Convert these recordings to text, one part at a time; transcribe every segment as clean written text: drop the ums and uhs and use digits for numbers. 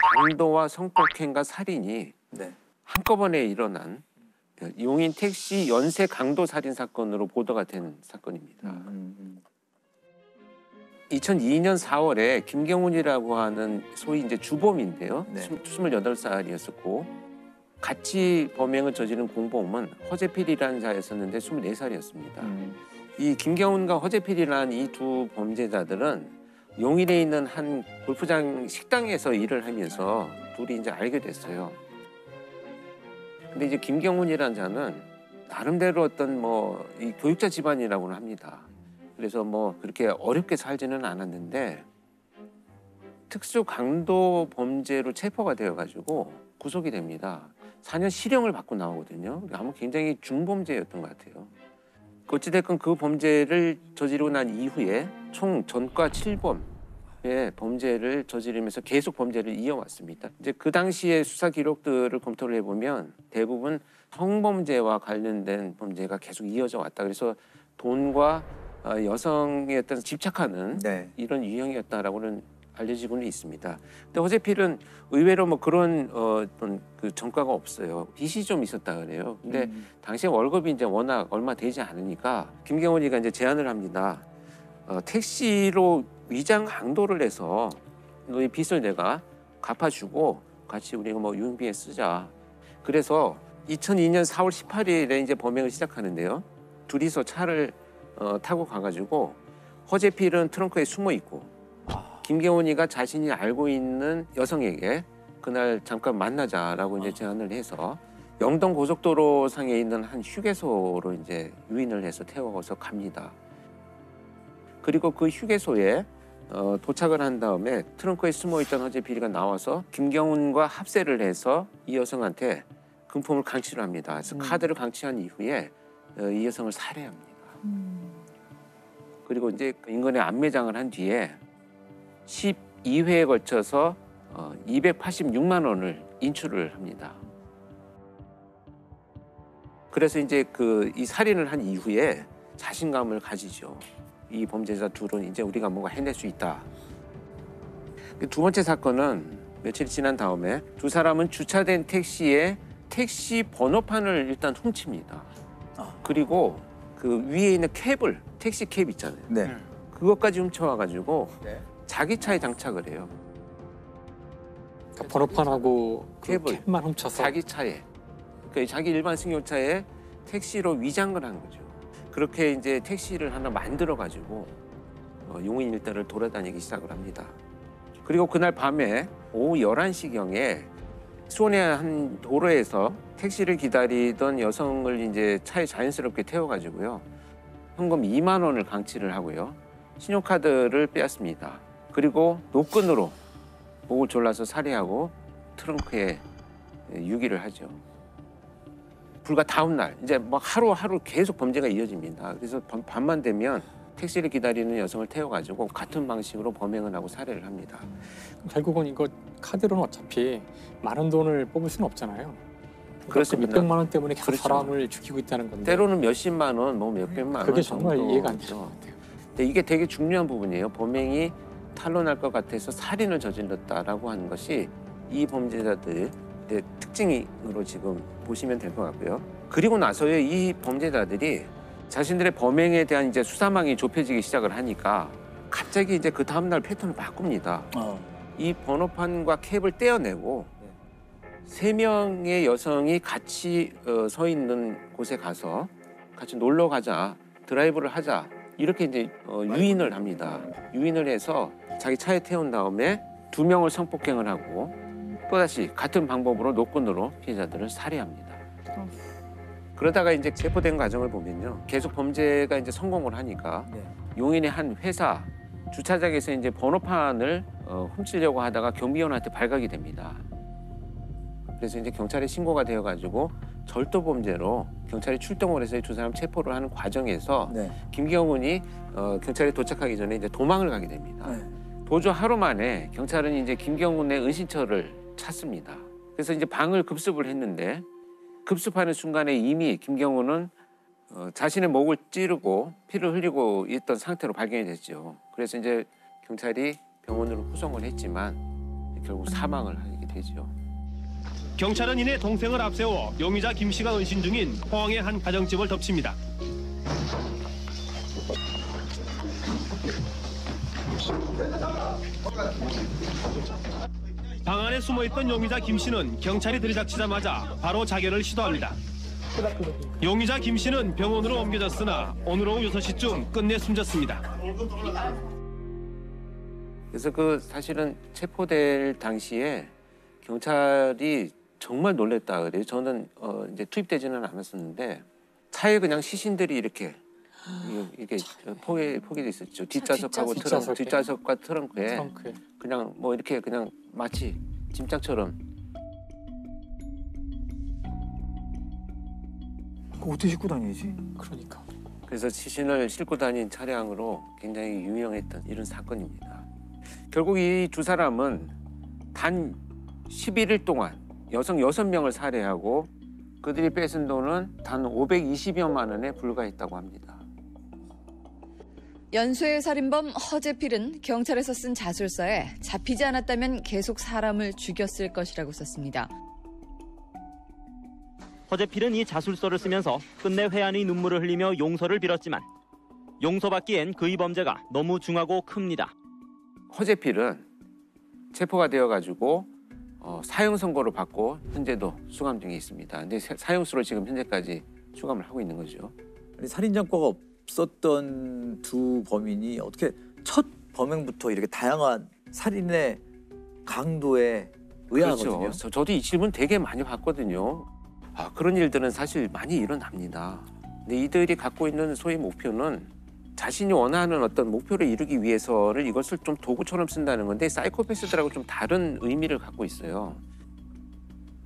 강도와 성폭행과 살인이 네. 한꺼번에 일어난 용인 택시 연쇄 강도 살인 사건으로 보도가 된 사건입니다. 2002년 4월에 김경훈이라고 하는 소위 이제 주범인데요. 네. 28살이었었고 같이 범행을 저지른 공범은 허재필이라는 자였었는데 24살이었습니다. 이 김경훈과 허재필이라는 이 두 범죄자들은 용인에 있는 한 골프장 식당에서 일을 하면서 둘이 이제 알게 됐어요. 근데 이제 김경훈이라는 자는 나름대로 어떤 뭐 이 교육자 집안이라고는 합니다. 그래서 뭐 그렇게 어렵게 살지는 않았는데 특수 강도 범죄로 체포가 되어가지고 구속이 됩니다. 4년 실형을 받고 나오거든요. 아마 굉장히 중범죄였던 것 같아요. 어찌됐건 그 범죄를 저지르고 난 이후에 총 전과 7범의 범죄를 저지르면서 계속 범죄를 이어왔습니다. 이제 그 당시의 수사 기록들을 검토를 해보면 대부분 성범죄와 관련된 범죄가 계속 이어져 왔다. 그래서 돈과 여성에 어떤 집착하는 네. 이런 유형이었다라고는 알려지고는 있습니다. 근데 허재필은 의외로 뭐 그런 어떤 그 전과가 없어요. 빚이 좀 있었다 그래요. 근데 당시에 월급이 이제 워낙 얼마 되지 않으니까 김경훈이가 이제 제안을 합니다. 택시로 위장 강도를 해서 너희 빚을 내가 갚아주고 같이 우리가 뭐 유흥비에 쓰자. 그래서 2002년 4월 18일에 이제 범행을 시작하는데요. 둘이서 차를 타고 가가지고 허재필은 트렁크에 숨어 있고 김경훈이가 자신이 알고 있는 여성에게 그날 잠깐 만나자라고 이제 제안을 해서 영동 고속도로 상에 있는 한 휴게소로 이제 유인을 해서 태워서 갑니다. 그리고 그 휴게소에 도착을 한 다음에 트렁크에 숨어 있던 허재필이가 나와서 김경훈과 합세를 해서 이 여성한테 금품을 강취를 합니다. 그래서 카드를 강취한 이후에 이 여성을 살해합니다. 그리고 이제 인근에 암매장을 한 뒤에 12회에 걸쳐서 286만 원을 인출을 합니다. 그래서 이제 이 살인을 한 이후에 자신감을 가지죠. 이 범죄자 둘은 이제 우리가 뭔가 해낼 수 있다. 두 번째 사건은 며칠 지난 다음에 두 사람은 주차된 택시에 택시 번호판을 일단 훔칩니다. 그리고 그 위에 있는 캡을, 택시 캡 있잖아요. 네. 그것까지 훔쳐와가지고 네. 자기 차에 장착을 해요. 그러니까 번호판하고 그 캡을 캡만 훔쳐서 자기 차에, 그러니까 자기 일반 승용차에 택시로 위장을 한 거죠. 그렇게 이제 택시를 하나 만들어가지고 용인 일대를 돌아다니기 시작을 합니다. 그리고 그날 밤에 오후 11시경에 수원의 한 도로에서 택시를 기다리던 여성을 이제 차에 자연스럽게 태워가지고요. 현금 2만 원을 강취를 하고요. 신용카드를 빼앗습니다. 그리고 노끈으로 목을 졸라서 살해하고 트렁크에 유기를 하죠. 불과 다음 날 이제 막 하루하루 계속 범죄가 이어집니다. 그래서 밤만 되면 택시를 기다리는 여성을 태워가지고 같은 방식으로 범행을 하고 살해를 합니다. 결국은 이거 카드로는 어차피 많은 돈을 뽑을 수는 없잖아요. 그러니까 그렇습니다. 그 몇백만 원 때문에 계속 그렇죠. 사람을 죽이고 있다는 건데 때로는 몇십만 원, 뭐 몇백만 원 그게 정말 정도. 이해가 안 되는 것 같아요. 근데 이게 되게 중요한 부분이에요. 범행이 탄로날 것 같아서 살인을 저질렀다라고 하는 것이 이 범죄자들의 특징으로 지금 보시면 될 것 같고요. 그리고 나서야 이 범죄자들이 자신들의 범행에 대한 이제 수사망이 좁혀지기 시작을 하니까 갑자기 이제 그 다음날 패턴을 바꿉니다. 이 번호판과 캡을 떼어내고 세 명의 여성이 같이 서 있는 곳에 가서 같이 놀러 가자, 드라이브를 하자 이렇게 이제 유인을 합니다. 유인을 해서 자기 차에 태운 다음에 2명을 성폭행을 하고 또다시 같은 방법으로 노끈으로 피해자들을 살해합니다. 그러다가 이제 체포된 과정을 보면요, 계속 범죄가 이제 성공을 하니까 용인의 한 회사 주차장에서 이제 번호판을 훔치려고 하다가 경비원한테 발각이 됩니다. 그래서 이제 경찰에 신고가 되어가지고 절도 범죄로 경찰이 출동을 해서 이 두 사람 체포를 하는 과정에서 김경훈이 경찰에 도착하기 전에 이제 도망을 가게 됩니다. 도주 하루 만에 경찰은 이제 김경훈의 은신처를 찾습니다. 그래서 이제 방을 급습을 했는데 급습하는 순간에 이미 김경훈은 자신의 목을 찌르고 피를 흘리고 있던 상태로 발견이 됐죠. 그래서 이제 경찰이 병원으로 후송을 했지만 결국 사망을 하게 되죠. 경찰은 이내 동생을 앞세워 용의자 김 씨가 은신 중인 포항의 한 가정집을 덮칩니다. 방 안에 숨어있던 용의자 김 씨는 경찰이 들이닥치자마자 바로 자결을 시도합니다. 용의자 김 씨는 병원으로 옮겨졌으나 오늘 오후 6시쯤 끝내 숨졌습니다. 그래서 그 사실은 체포될 당시에 경찰이 정말 놀랬다 그래요. 저는 이제 투입되지는 않았었는데 차에 그냥 시신들이 이렇게 포개돼 있었죠. 뒷좌석하고 뒷좌석에. 뒷좌석과 트렁크에 트렁크에. 그냥 뭐 이렇게 그냥 마치 짐짝처럼. 어떻게 싣고 다니지? 그러니까. 그래서 시신을 싣고 다닌 차량으로 굉장히 유명했던 이런 사건입니다. 결국 이 두 사람은 단 11일 동안 여성 6명을 살해하고 그들이 뺏은 돈은 단 520여만 원에 불과했다고 합니다. 연쇄 살인범 허재필은 경찰에서 쓴 자술서에 잡히지 않았다면 계속 사람을 죽였을 것이라고 썼습니다. 허재필은 이 자술서를 쓰면서 끝내 회한의 눈물을 흘리며 용서를 빌었지만 용서받기엔 그의 범죄가 너무 중하고 큽니다. 허재필은 체포가 되어가지고 사형 선고를 받고 현재도 수감 중에 있습니다. 근데 사형수로 지금 현재까지 수감을 하고 있는 거죠. 아니, 살인장과가 없었던 두 범인이 어떻게 첫 범행부터 이렇게 다양한 살인의 강도에 의아하거든요. 그렇죠. 저도 이 질문 되게 많이 받거든요. 그런 일들은 사실 많이 일어납니다. 근데 이들이 갖고 있는 소위 목표는 자신이 원하는 어떤 목표를 이루기 위해서를 이것을 좀 도구처럼 쓴다는 건데 사이코패스들하고 좀 다른 의미를 갖고 있어요.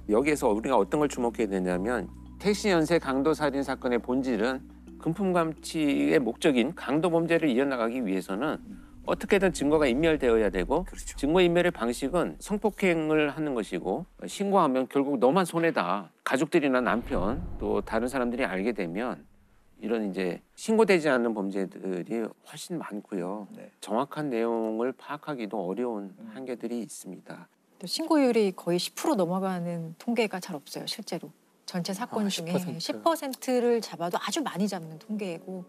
여기에서 우리가 어떤 걸 주목해야 되냐면 택시 연쇄 강도 살인 사건의 본질은 금품 감취의 목적인 강도 범죄를 이어나가기 위해서는 어떻게든 증거가 인멸되어야 되고 그렇죠. 증거 인멸의 방식은 성폭행을 하는 것이고 신고하면 결국 너만 손해다. 가족들이나 남편 또 다른 사람들이 알게 되면 이런 이제 신고되지 않는 범죄들이 훨씬 많고요. 네. 정확한 내용을 파악하기도 어려운 한계들이 있습니다. 또 신고율이 거의 10% 넘어가는 통계가 잘 없어요, 실제로. 전체 사건 중에 10%를 잡아도 아주 많이 잡는 통계이고.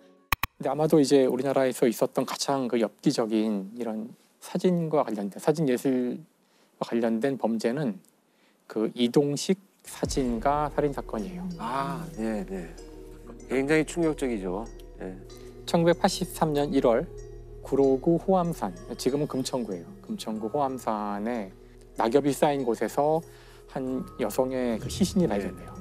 근데 아마도 이제 우리나라에서 있었던 가장 그 엽기적인 이런 사진과 관련된 사진 예술과 관련된 범죄는 그 이동식 사진가 살인 사건이에요. 네. 굉장히 충격적이죠. 네. 1983년 1월 구로구 호암산, 지금은 금천구예요. 금천구 호암산에 낙엽이 쌓인 곳에서 한 여성의 그 시신이 발견돼요.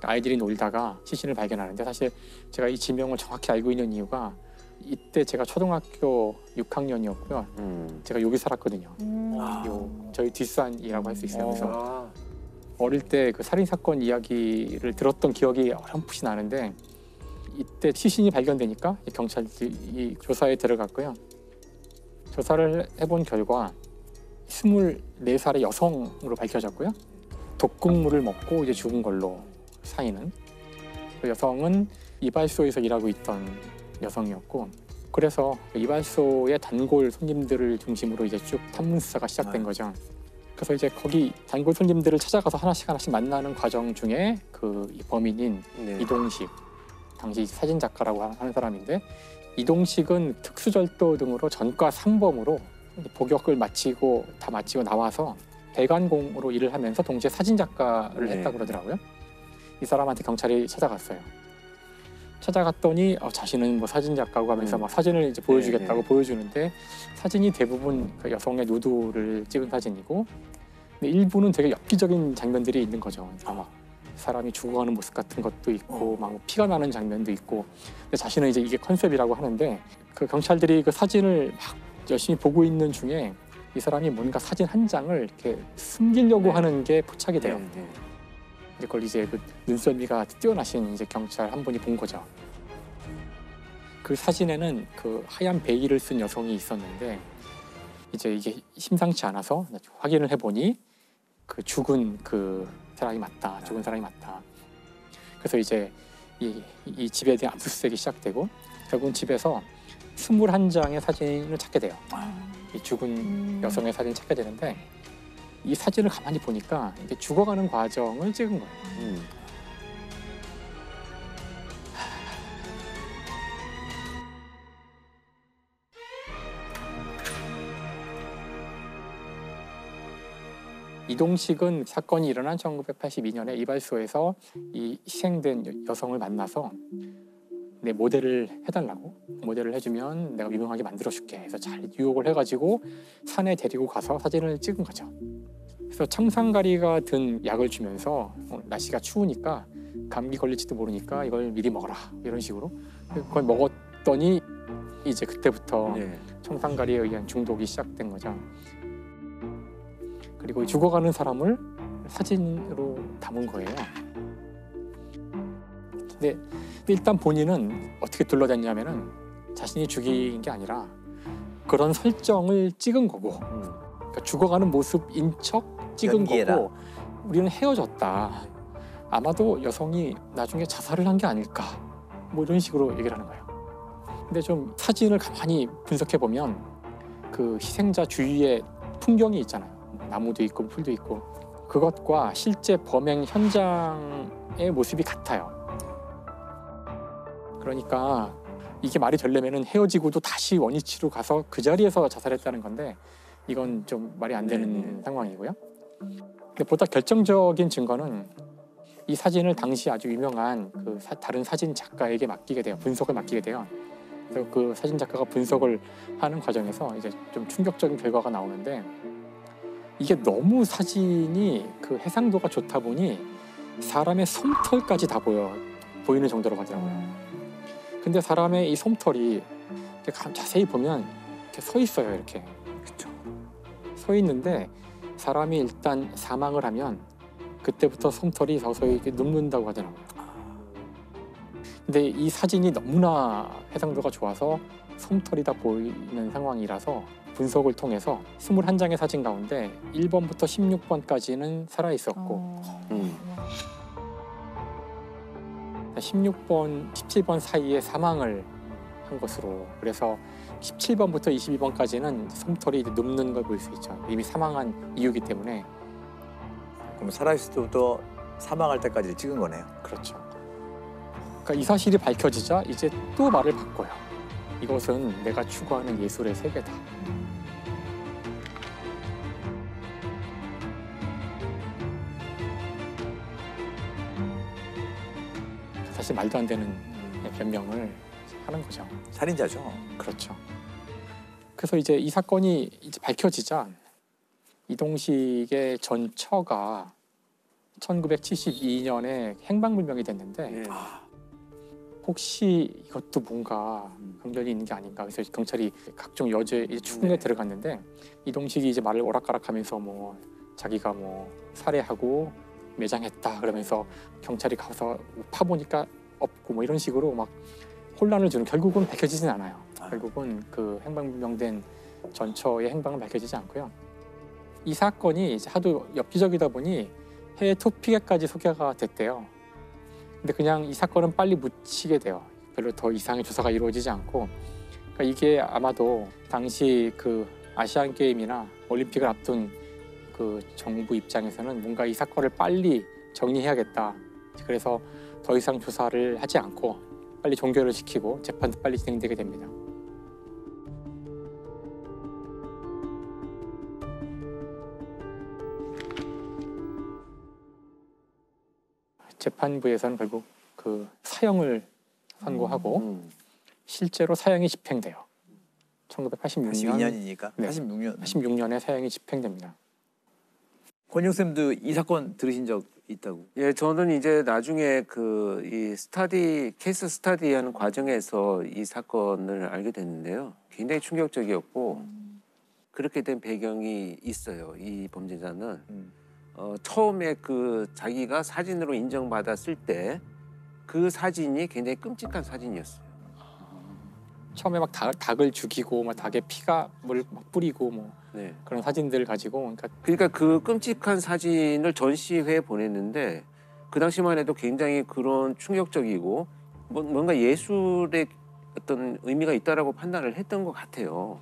아이들이 놀다가 시신을 발견하는데 사실 제가 이 지명을 정확히 알고 있는 이유가 이때 제가 초등학교 6학년이었고요. 제가 여기 살았거든요. 저희 뒷산이라고 할 수 있어요. 그래서 어릴 때 그 살인 사건 이야기를 들었던 기억이 어렴풋이 나는데 이때 시신이 발견되니까 경찰이 조사에 들어갔고요. 조사를 해본 결과 24살의 여성으로 밝혀졌고요. 독극물을 먹고 이제 죽은 걸로 사인은. 그 여성은 이발소에서 일하고 있던 여성이었고 그래서 이발소의 단골 손님들을 중심으로 이제 쭉 탐문 수사가 시작된 거죠. 그래서 이제 거기 단골 손님들을 찾아가서 하나씩 만나는 과정 중에 그 범인인 이동식, 당시 사진 작가라고 하는 사람인데 이동식은 특수절도 등으로 전과 3범으로 복역을 마치고 나와서 배관공으로 일을 하면서 동시에 사진 작가를 했다고 그러더라고요. 이 사람한테 경찰이 찾아갔어요. 찾아갔더니 자신은 뭐 사진 작가고 하면서 막 사진을 이제 보여주겠다고 보여주는데 사진이 대부분 그 여성의 누드를 찍은 사진이고 근데 일부는 되게 엽기적인 장면들이 있는 거죠. 그러니까 막 사람이 죽어가는 모습 같은 것도 있고 막 피가 나는 장면도 있고 근데 자신은 이제 이게 컨셉이라고 하는데 그 경찰들이 그 사진을 막 열심히 보고 있는 중에 이 사람이 뭔가 사진 한 장을 이렇게 숨기려고 하는 게 포착이 돼요. 그걸 이제 그 눈썰미가 뛰어나신 이제 경찰 한 분이 본 거죠. 그 사진에는 그 하얀 베일을 쓴 여성이 있었는데 이제 이게 심상치 않아서 확인을 해보니 그 죽은 그 사람이 맞다. 죽은 사람이 맞다. 그래서 이제 이 집에 대한 압수수색이 시작되고 결국은 집에서 21장의 사진을 찾게 돼요. 이 죽은 여성의 사진을 찾게 되는데 이 사진을 가만히 보니까 이게 죽어가는 과정을 찍은 거예요. 이동식은 사건이 일어난 1982년에 이발소에서 이 희생된 여성을 만나서 내 모델을 해달라고, 모델을 해주면 내가 유명하게 만들어줄게 해서 잘 유혹을 해가지고 산에 데리고 가서 사진을 찍은 거죠. 그래서 청산가리가 든 약을 주면서 날씨가 추우니까 감기 걸릴지도 모르니까 이걸 미리 먹어라 이런 식으로 그걸 먹었더니 이제 그때부터 청산가리에 의한 중독이 시작된 거죠. 그리고 죽어가는 사람을 사진으로 담은 거예요. 근데 일단 본인은 어떻게 둘러댔냐면은 자신이 죽인 게 아니라 그런 설정을 찍은 거고, 그러니까 죽어가는 모습인 척 찍은 연기해라. 거고, 우리는 헤어졌다. 아마도 여성이 나중에 자살을 한 게 아닐까, 뭐 이런 식으로 얘기를 하는 거예요. 근데 좀 사진을 가만히 분석해 보면 그 희생자 주위에 풍경이 있잖아요. 나무도 있고 풀도 있고 그것과 실제 범행 현장의 모습이 같아요. 그러니까 이게 말이 되려면은 헤어지고도 다시 원위치로 가서 그 자리에서 자살했다는 건데 이건 좀 말이 안 되는 상황이고요. 근데 보다 결정적인 증거는 이 사진을 당시 아주 유명한 그 다른 사진 작가에게 맡기게 돼요. 분석을 맡기게 돼요. 그래서 그 사진 작가가 분석을 하는 과정에서 이제 좀 충격적인 결과가 나오는데 이게 너무 사진이 그 해상도가 좋다 보니 사람의 솜털까지 다 보이는 정도로 가더라고요. 근데 사람의 이 솜털이 이렇게 자세히 보면 이렇게 서 있어요. 이렇게. 그렇죠. 서 있는데 사람이 일단 사망을 하면 그때부터 솜털이 서서히 이렇게 눕는다고 하더라고요. 근데 이 사진이 너무나 해상도가 좋아서 솜털이 다 보이는 상황이라서 분석을 통해서 21장의 사진 가운데 1번부터 16번까지는 살아있었고 16번, 17번 사이에 사망을 한 것으로, 그래서 17번부터 22번까지는 솜털이 눕는 걸 볼 수 있죠. 이미 사망한 이유이기 때문에. 그럼 살아있을 때부터 사망할 때까지 찍은 거네요. 그렇죠. 그러니까 이 사실이 밝혀지자 이제 또 말을 바꿔요. 이것은 내가 추구하는 예술의 세계다. 사실 말도 안 되는 변명을 하는 거죠. 살인자죠. 그렇죠. 그래서 이제 이 사건이 이제 밝혀지자 이동식의 전 처가 1972년에 행방불명이 됐는데 혹시 이것도 뭔가 관련이 있는 게 아닌가. 그래서 경찰이 각종 여죄 추궁에 들어갔는데 이동식이 이제 말을 오락가락하면서 뭐 자기가 뭐 살해하고 매장했다 그러면서 경찰이 가서 파보니까 없고 뭐 이런 식으로 막 혼란을 주는, 결국은 밝혀지진 않아요. 결국은 그 행방불명된 전처의 행방은 밝혀지지 않고요. 이 사건이 이제 하도 엽기적이다 보니 해외 토픽에까지 소개가 됐대요. 근데 그냥 이 사건은 빨리 묻히게 돼요. 별로 더 이상의 조사가 이루어지지 않고. 그러니까 이게 아마도 당시 그 아시안 게임이나 올림픽을 앞둔 그 정부 입장에서는 뭔가 이 사건을 빨리 정리해야겠다. 그래서 더 이상 조사를 하지 않고 빨리 종결을 시키고 재판도 빨리 진행되게 됩니다. 재판부에서는 결국 그 사형을 선고하고 실제로 사형이 집행돼요. 1986년 82년이니까 네. 86년에 사형이 집행됩니다. 권영 쌤도 이 사건 들으신 적 있다고? 예, 저는 이제 나중에 그 이 케이스 스터디하는 과정에서 이 사건을 알게 됐는데요. 굉장히 충격적이었고 그렇게 된 배경이 있어요. 이 범죄자는 처음에 그 자기가 사진으로 인정받았을 때 그 사진이 굉장히 끔찍한 사진이었어요. 처음에 막 닭을 죽이고 막 닭에 피가 물 막 뿌리고 뭐 네. 그런 사진들을 가지고 그러니까 그 끔찍한 사진을 전시회에 보냈는데 그 당시만 해도 굉장히 그런 충격적이고 뭔가 예술의 어떤 의미가 있다라고 판단을 했던 것 같아요.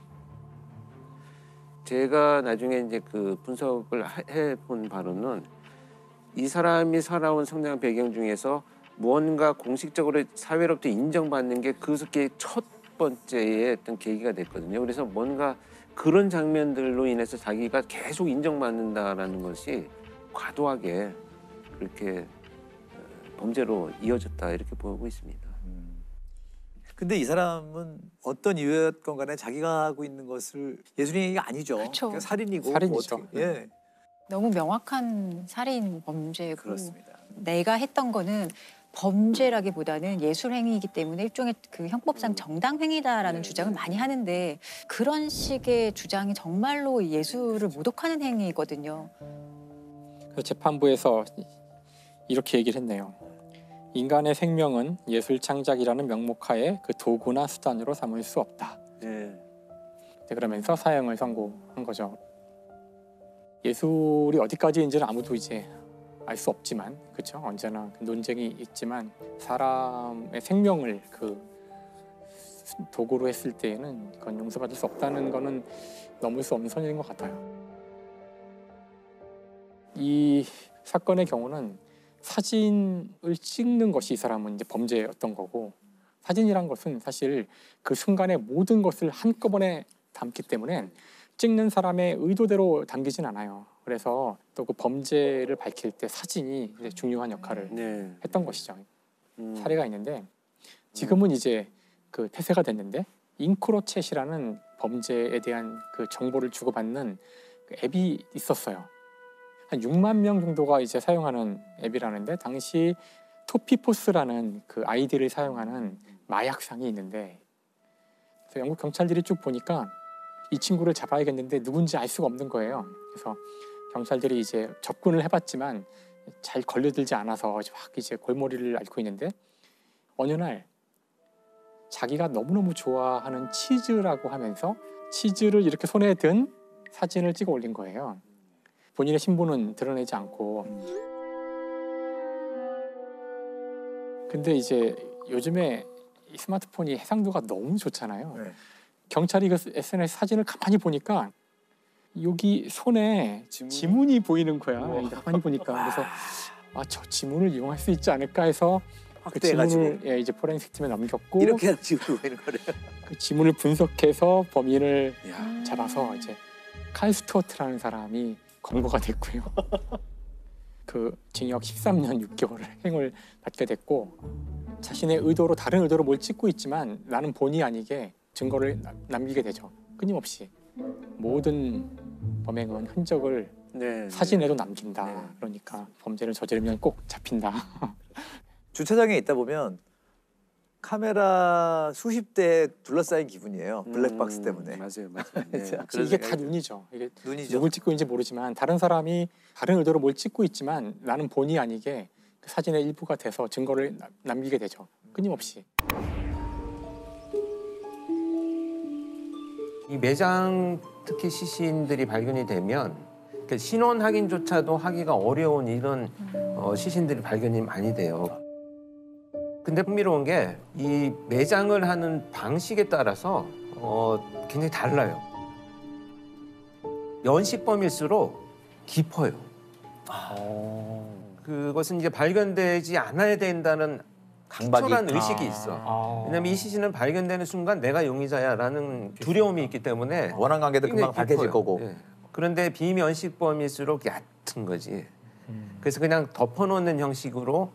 제가 나중에 이제 그 분석을 해본 바로는 이 사람이 살아온 성장 배경 중에서 무언가 공식적으로 사회로부터 인정받는 게 그게 첫 번째의 어떤 계기가 됐거든요. 그래서 뭔가 그런 장면들로 인해서 자기가 계속 인정받는다라는 것이 과도하게 그렇게 범죄로 이어졌다 이렇게 보고 있습니다. 근데 이 사람은 어떤 이유였건 간에 자기가 하고 있는 것을 예술인 얘기가 아니죠. 그쵸. 그냥 살인이고. 살인이죠. 뭐 어떻게, 예, 너무 명확한 살인 범죄고 그렇습니다. 내가 했던 거는 범죄라기보다는 예술 행위이기 때문에 일종의 그 형법상 정당 행위다라는 주장을 많이 하는데 그런 식의 주장이 정말로 예술을 모독하는 행위거든요. 그래서 재판부에서 이렇게 얘기를 했네요. 인간의 생명은 예술 창작이라는 명목하에 그 도구나 수단으로 삼을 수 없다. 네. 그러면서 사형을 선고한 거죠. 예술이 어디까지인지는 아무도 이제 알 수 없지만, 그렇죠? 언제나 논쟁이 있지만 사람의 생명을 그 도구로 했을 때에는 그건 용서받을 수 없다는 거는 넘을 수 없는 선인 것 같아요. 이 사건의 경우는 사진을 찍는 것이 이 사람은 이제 범죄였던 거고, 사진이란 것은 사실 그 순간의 모든 것을 한꺼번에 담기 때문에 찍는 사람의 의도대로 담기진 않아요. 그래서 또 그 범죄를 밝힐 때 사진이 이제 중요한 역할을 네. 했던 것이죠. 사례가 있는데 지금은 이제 그 폐쇄가 됐는데 잉크로챗이라는 범죄에 대한 그 정보를 주고받는 그 앱이 있었어요. 한 6만 명 정도가 이제 사용하는 앱이라는데 당시 토피포스라는 그 아이디를 사용하는 마약상이 있는데 그래서 영국 경찰들이 쭉 보니까 이 친구를 잡아야겠는데 누군지 알 수가 없는 거예요. 그래서 경찰들이 이제 접근을 해봤지만 잘 걸려들지 않아서 막 이제 골머리를 앓고 있는데 어느 날 자기가 너무너무 좋아하는 치즈라고 하면서 치즈를 이렇게 손에 든 사진을 찍어 올린 거예요. 본인의 신분은 드러내지 않고. 근데 이제 요즘에 이 스마트폰이 해상도가 너무 좋잖아요. 네. 경찰이 그 SNS 사진을 가만히 보니까 여기 손에 지문이 보이는 거야. 가만히 보니까. 그래서 저 지문을 이용할 수 있지 않을까 해서 그 확대해가지고. 지문을 이제 포렌식 팀에 넘겼고 이렇게 해서 지문이 보이는 거래요. 그 지문을 분석해서 범인을 야. 잡아서 이제 칼 스튜어트라는 사람이 검거가 됐고요. 그 징역 13년 6개월을 행을 받게 됐고 자신의 의도로 다른 의도로 뭘 찍고 있지만 나는 본의 아니게 증거를 남기게 되죠. 끊임없이 모든 범행은 흔적을 네. 사진에도 남긴다. 네. 그러니까 범죄를 저지르면 꼭 잡힌다. 주차장에 있다 보면 카메라 수십 대에 둘러싸인 기분이에요. 블랙박스 때문에. 맞아요, 맞아요. 네. 이게 다 눈이죠. 이게 눈이죠. 누굴 찍고 있는지 모르지만 다른 사람이 다른 의도로 뭘 찍고 있지만 나는 본의 아니게 그 사진의 일부가 돼서 증거를 남기게 되죠. 끊임없이. 이 매장 특히 시신들이 발견이 되면 그러니까 신원 확인조차도 하기가 어려운 이런 시신들이 발견이 많이 돼요. 근데 흥미로운 게 이 매장을 하는 방식에 따라서 굉장히 달라요. 연식범일수록 깊어요. 그것은 이제 발견되지 않아야 된다는 특별한 의식이 있어. 왜냐면 이 시신은 발견되는 순간 내가 용의자야라는 두려움이 있기 때문에 원한 관계도 금방 굉장히 밝혀질 깊어요. 거고. 예. 그런데 비면식범일수록 얕은 거지. 그래서 그냥 덮어놓는 형식으로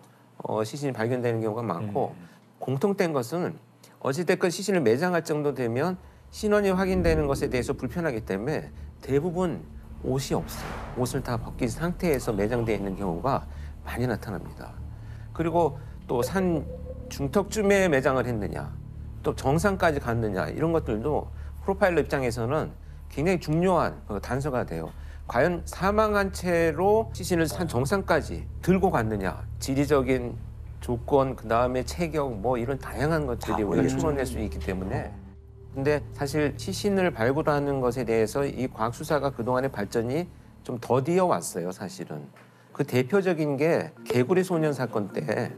시신이 발견되는 경우가 많고 공통된 것은 어찌됐건 시신을 매장할 정도 되면 신원이 확인되는 것에 대해서 불편하기 때문에 대부분 옷이 없어요. 옷을 다 벗긴 상태에서 매장되어 있는 경우가 많이 나타납니다. 그리고 또 산 중턱쯤에 매장을 했느냐, 또 정상까지 갔느냐 이런 것들도 프로파일러 입장에서는 굉장히 중요한 단서가 돼요. 과연 사망한 채로 시신을 산 정상까지 들고 갔느냐, 지리적인 조건, 그 다음에 체격, 뭐 이런 다양한 것들이 우리가 추론할 수 있기 때문에. 근데 사실 시신을 발굴하는 것에 대해서 이 과학 수사가 그동안의 발전이 좀 더디어 왔어요, 사실은. 그 대표적인 게 개구리 소년 사건 때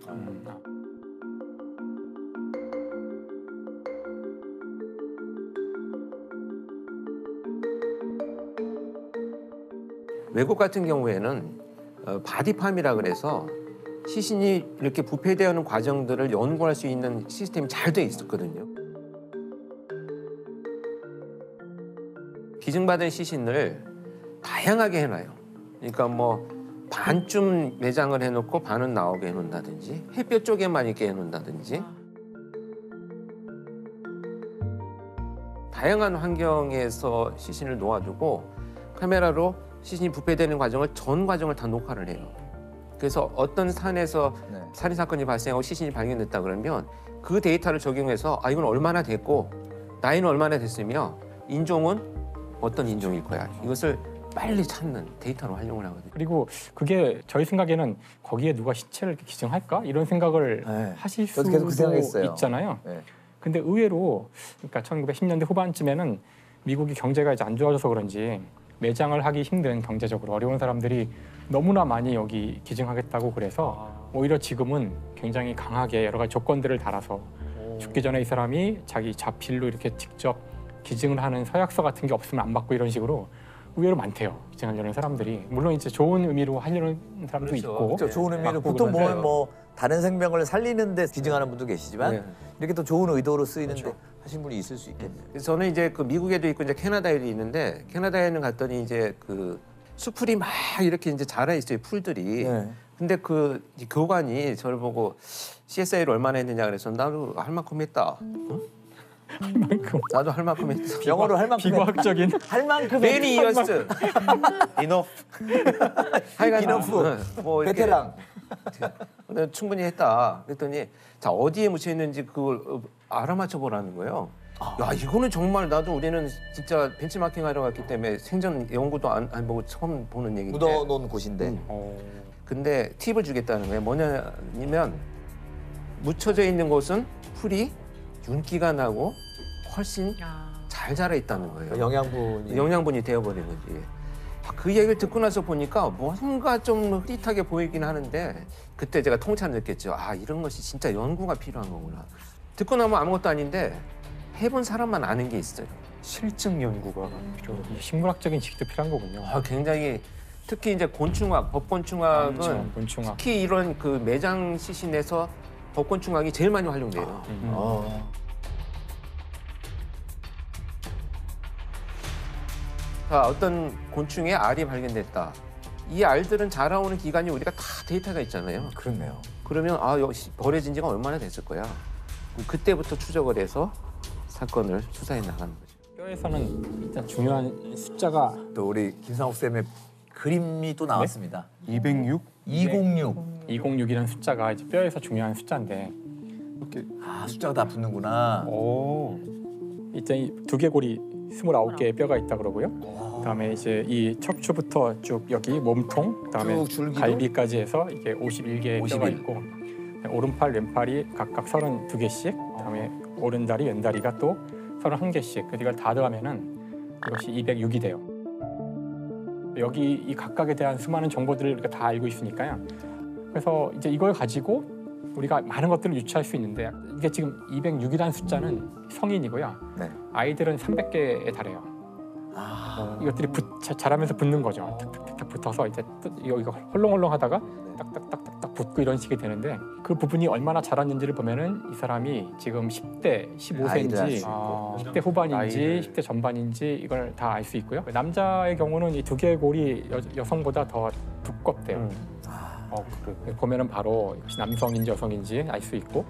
외국 같은 경우에는 바디팜이라 그래서 시신이 이렇게 부패되어오는 과정들을 연구할 수 있는 시스템이 잘 돼 있었거든요. 기증받은 시신을 다양하게 해놔요. 그러니까 뭐 반쯤 내장을 해놓고 반은 나오게 해놓는다든지 햇볕 쪽에만 있게 해놓는다든지 다양한 환경에서 시신을 놓아두고 카메라로 시신이 부패되는 과정을 전 과정을 다 녹화를 해요. 그래서 어떤 산에서 네. 살인 사건이 발생하고 시신이 발견됐다 그러면 그 데이터를 적용해서 아 이건 얼마나 됐고 나이는 얼마나 됐으며 인종은 어떤 인종일 거야. 이것을 빨리 찾는 데이터로 활용을 하거든요. 그리고 그게 저희 생각에는 거기에 누가 시체를 이렇게 기증할까 이런 생각을 네. 하실 저도 계속 그 수도 생각했어요. 있잖아요. 네. 근데 의외로 그러니까 1910년대 후반쯤에는 미국이 경제가 이제 안 좋아져서 그런지 매장을 하기 힘든 경제적으로 어려운 사람들이 너무나 많이 여기 기증하겠다고 그래서 오히려 지금은 굉장히 강하게 여러 가지 조건들을 달아서 죽기 전에 이 사람이 자기 자필로 이렇게 직접 기증을 하는 서약서 같은 게 없으면 안 받고 이런 식으로 의외로 많대요. 기증하려는 사람들이. 물론 이제 좋은 의미로 하려는 사람도 그렇죠. 있고 그렇죠. 좋은 의미로 맞고 보통 그런데 보면 뭐 다른 생명을 살리는데 기증하는 분도 계시지만 네. 이렇게 또 좋은 의도로 쓰이는데 그렇죠. 하신 분이 있을 수 있겠네요. 그래서 저는 이제 그 미국에도 있고 이제 캐나다에도 있는데 캐나다에는 갔더니 이제 그 수풀이 막 이렇게 이제 자라 있어요 풀들이. 네. 근데 그 교관이 저를 보고 CSI를 얼마나 했느냐 그래서 나도 할 만큼 했다. 응? 할 만큼 나도 할 만큼 했어. 영어로 할 만큼 비과학적인 할 만큼 Many years. enough 하여간 Enough. 뭐 이렇게 베테랑. 근데 충분히 했다. 그랬더니 자 어디에 묻혀 있는지 그걸 알아맞혀 보라는 거예요. 야 이거는 정말 나도 우리는 진짜 벤치마킹 하러 갔기 때문에 생전 연구도 안 보고 처음 보는 얘기인데. 묻어놓은 곳인데 근데 팁을 주겠다는 거예요. 뭐냐면 묻혀져 있는 곳은 풀이 윤기가 나고 훨씬 잘 자라 있다는 거예요. 영양분이 영양분이 되어버린 거지. 그 얘기를 듣고 나서 보니까 뭔가 좀 흐릿하게 보이긴 하는데 그때 제가 통찰을 느꼈죠. 아 이런 것이 진짜 연구가 필요한 거구나. 듣고 나면 아무것도 아닌데 해본 사람만 아는 게 있어요. 실증 연구가 필요. 식물학적인 지식도 필요한 거군요. 아, 굉장히 특히 이제 곤충학, 법곤충학은 곤충학. 특히 이런 그 매장 시신에서 법곤충학이 제일 많이 활용돼요. 자, 어떤 곤충의 알이 발견됐다. 이 알들은 자라오는 기간이 우리가 다 데이터가 있잖아요. 그렇네요. 그러면 아 역시 버려진 지가 얼마나 됐을 거야. 그때부터 추적을 해서 사건을 수사해 나가는 거죠. 뼈에서는 일단 중요한 숫자가 또 우리 김상욱 쌤의 그림이 또 나왔습니다. 206? 206. 206이라는 숫자가 이제 뼈에서 중요한 숫자인데 이렇게 아 숫자가 다 붙는구나. 오. 일단 이 두개골이 29개의 뼈가 있다 그러고요. 그다음에 이제 이 척추부터 쭉 여기 몸통, 그다음에 쭉 줄기도? 갈비까지 해서 이게 51개의 51. 뼈가 있고 오른팔, 왼팔이 각각 32개씩, 그다음에 오른다리, 왼다리가 또 31개씩. 그래서 이걸 다 더하면은 이것이 206이 돼요. 여기 이 각각에 대한 수많은 정보들을 우리가 다 알고 있으니까요. 그래서 이제 이걸 가지고 우리가 많은 것들을 유추할 수 있는데 이게 지금 206이라는 숫자는 성인이고요. 네. 아이들은 300개에 달해요. 아. 이것들이 자라면서 붙는 거죠. 탁탁탁 붙어서 이제 이거 헐렁헐렁 하다가 딱딱딱딱 붙고 이런 식이 되는데 그 부분이 얼마나 자랐는지를 보면은 이 사람이 지금 10대, 나이를 알 15세인지 수 있고. 10대 후반인지 나이를. 10대 전반인지 이걸 다 알 수 있고요. 남자의 경우는 이 두 개의 골이 여성보다 더 두껍대요. 보면은 바로 이것이 남성인지 여성인지 알 수 있고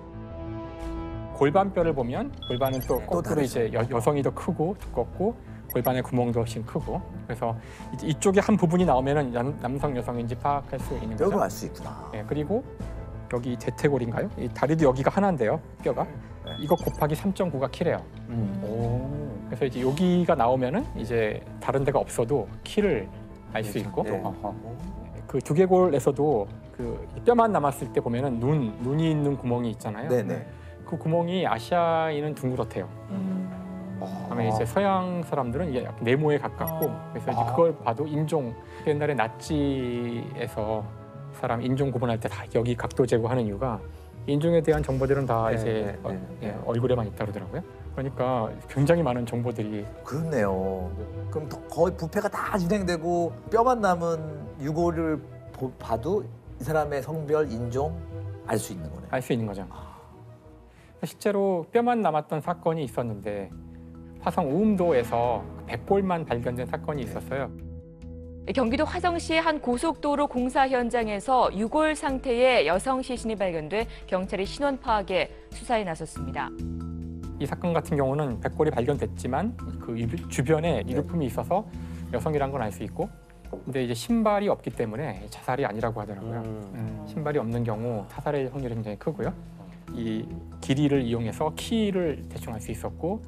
골반뼈를 보면 골반은 또 거꾸로 이제 여성이 더 크고 두껍고 골반의 구멍도 훨씬 크고 그래서 이제 이쪽에 한 부분이 나오면은 남성 여성인지 파악할 수 있는 거죠. 뼈로 알 수 있구나. 네, 그리고 여기 대퇴골인가요? 이 다리도 여기가 하나인데요. 뼈가 이거 곱하기 3.9가 키래요. 그래서 이제 여기가 나오면은 이제 다른 데가 없어도 키를 알 수 있고 네. 그 두개골에서도 그 뼈만 남았을 때 보면은 눈이 있는 구멍이 있잖아요. 네네. 그 구멍이 아시아인은 둥그렇대요. 그다음에 이제 서양 사람들은 이게 약간 네모에 가깝고 그래서 이제 그걸 봐도 인종 옛날에 나치에서 사람 인종 구분할 때 다 여기 각도 제거하는 이유가 인종에 대한 정보들은 다 네, 이제 네, 네. 얼굴에만 있다 그러더라고요. 그러니까 굉장히 많은 정보들이 그렇네요. 그럼 거의 부패가 다 진행되고 뼈만 남은 유골을 봐도 이 사람의 성별, 인종 알 수 있는 거네요. 알 수 있는 거죠. 실제로 뼈만 남았던 사건이 있었는데 화성 우음도에서 백골만 발견된 사건이 있었어요. 경기도 화성시의 한 고속도로 공사 현장에서 유골 상태의 여성 시신이 발견돼 경찰이 신원 파악에 수사에 나섰습니다. 이 사건 같은 경우는 백골이 발견됐지만 그 주변에 유류품이 있어서 여성이란 건 알 수 있고, 근데 이제 신발이 없기 때문에 자살이 아니라고 하더라고요. 신발이 없는 경우 타살의 확률이 굉장히 크고요. 이 길이를 이용해서 키를 대충 알 수 있었고,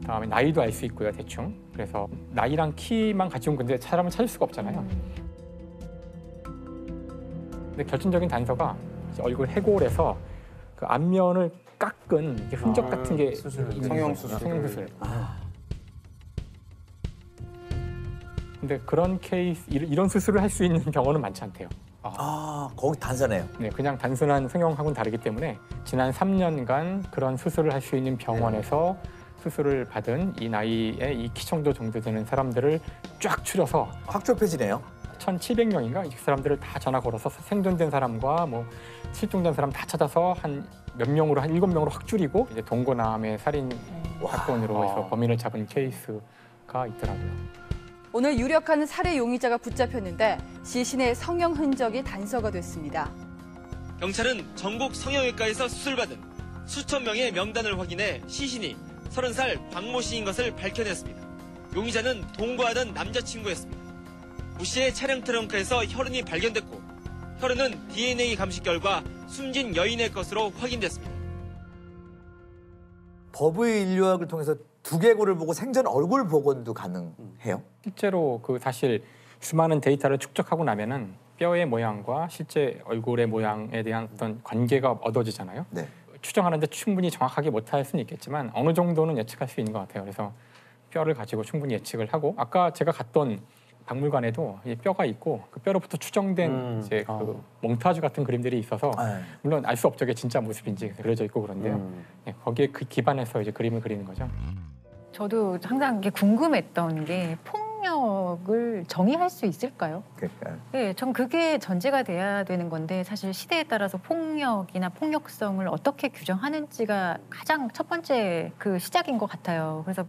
그다음에 나이도 알 수 있고요, 대충. 그래서 나이랑 키만 가지고 근데 사람을 찾을 수가 없잖아요. 근데 결정적인 단서가 이제 얼굴 해골에서 그 앞면을 깎은 이렇게 흔적 같은 게 성형수술. 성형수술. 근데 그런 케이스, 이런 수술을 할 수 있는 병원은 많지 않대요. 거기 단서네요. 네, 그냥 단순한 성형하고는 다르기 때문에 지난 3년간 그런 수술을 할 수 있는 병원에서 수술을 받은 이 나이에 이 키 정도 되는 사람들을 쫙 추려서 확 좁혀지네요. 1,700명인가 이 사람들을 다 전화 걸어서 생존된 사람과 뭐 실종된 사람 다 찾아서 한 몇 명으로 한 7명으로 확 줄이고 이제 동거남의 살인 사건으로 해서 범인을 잡은 케이스가 있더라고요. 오늘 유력한 살해 용의자가 붙잡혔는데 시신의 성형 흔적이 단서가 됐습니다. 경찰은 전국 성형외과에서 수술받은 수천 명의 명단을 확인해 시신이 30살 박모 씨인 것을 밝혀냈습니다. 용의자는 동거하던 남자친구였습니다. 모 씨의 차량 트렁크에서 혈흔이 발견됐고 혈흔은 DNA 감식 결과 숨진 여인의 것으로 확인됐습니다. 법의 인류학을 통해서 두개골을 보고 생전 얼굴 복원도 가능해요? 실제로 그 사실 수많은 데이터를 축적하고 나면은 뼈의 모양과 실제 얼굴의 모양에 대한 어떤 관계가 얻어지잖아요. 네. 추정하는데 충분히 정확하게 못할 수는 있겠지만 어느 정도는 예측할 수 있는 것 같아요. 그래서 뼈를 가지고 충분히 예측을 하고, 아까 제가 갔던 박물관에도 이 뼈가 있고 그 뼈로부터 추정된 이제 그 몽타주 같은 그림들이 있어서 물론 알 수 없죠, 이게 진짜 모습인지 그려져 있고 그런데요. 네, 거기에 그 기반해서 이제 그림을 그리는 거죠. 저도 항상 이게 궁금했던 게 폭력을 정의할 수 있을까요? 그러니까. 네, 전 그게 전제가 돼야 되는 건데 사실 시대에 따라서 폭력이나 폭력성을 어떻게 규정하는지가 가장 첫 번째 그 시작인 것 같아요. 그래서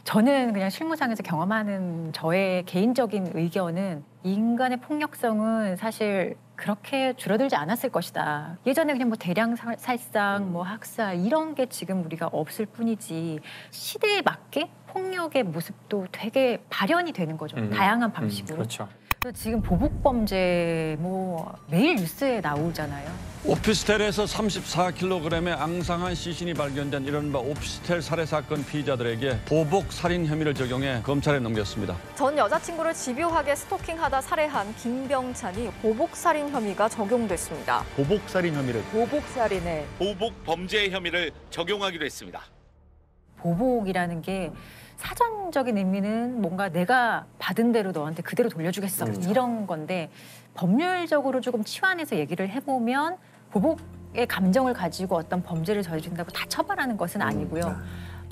저는 그냥 실무상에서 경험하는 저의 개인적인 의견은 인간의 폭력성은 사실 그렇게 줄어들지 않았을 것이다. 예전에 그냥 뭐 대량 살상, 뭐 학살 이런 게 지금 우리가 없을 뿐이지 시대에 맞게 폭력의 모습도 되게 발현이 되는 거죠. 다양한 방식으로. 그렇죠. 그래서 지금 보복 범죄 뭐 매일 뉴스에 나오잖아요. 오피스텔에서 34kg의 앙상한 시신이 발견된 이른바 오피스텔 살해 사건 피의자들에게 보복 살인 혐의를 적용해 검찰에 넘겼습니다. 전 여자친구를 집요하게 스토킹하다 살해한 김병찬이 보복 살인 혐의가 적용됐습니다. 보복 살인 혐의를 보복살인에 보복 범죄 혐의를 적용하기로 했습니다. 보복이라는 게 사전적인 의미는 뭔가 내가 받은 대로 너한테 그대로 돌려주겠어 이런 건데 법률적으로 조금 치환해서 얘기를 해보면 보복의 감정을 가지고 어떤 범죄를 저지른다고 다 처벌하는 것은 아니고요.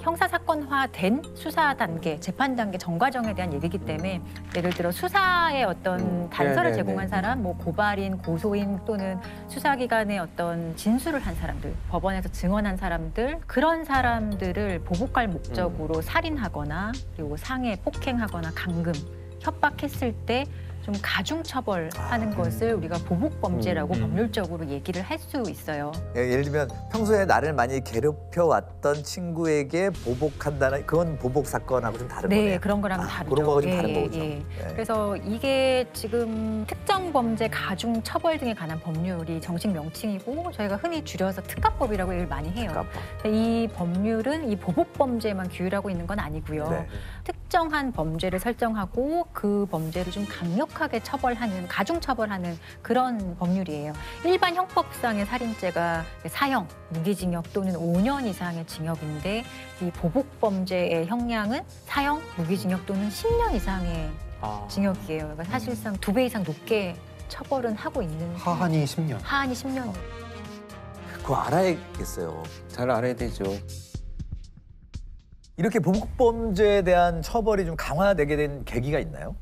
형사사건화된 수사 단계, 재판 단계, 전과정에 대한 얘기이기 때문에 예를 들어 수사의 어떤 단서를 제공한 사람, 뭐 고발인, 고소인 또는 수사기관의 어떤 진술을 한 사람들, 법원에서 증언한 사람들, 그런 사람들을 보복할 목적으로 살인하거나 그리고 상해, 폭행하거나 감금, 협박했을 때 좀 가중처벌하는 것을 우리가 보복범죄라고 법률적으로 얘기를 할 수 있어요. 예를 들면 평소에 나를 많이 괴롭혀왔던 친구에게 보복한다는 그건 보복 사건하고 좀 다른 거네요. 네, 그런 거랑은 다르죠. 그런 거하고 좀 다른 거죠. 예. 그래서 이게 지금 특정범죄 가중처벌 등에 관한 법률이 정식 명칭이고 저희가 흔히 줄여서 특가법이라고 얘기를 많이 해요. 이 법률은 이 보복범죄만 규율하고 있는 건 아니고요. 네. 특정한 범죄를 설정하고 그 범죄를 좀 강력하게 처벌하는, 가중처벌하는 그런 법률이에요. 일반 형법상의 살인죄가 사형, 무기징역 또는 5년 이상의 징역인데 이 보복범죄의 형량은 사형, 무기징역 또는 10년 이상의 징역이에요. 그러니까 사실상 2배 이상 높게 처벌은 하고 있는. 하한이 10년. 하한이 10년. 그거 알아야겠어요. 잘 알아야 되죠. 이렇게 보복범죄에 대한 처벌이 좀 강화되게 된 계기가 있나요?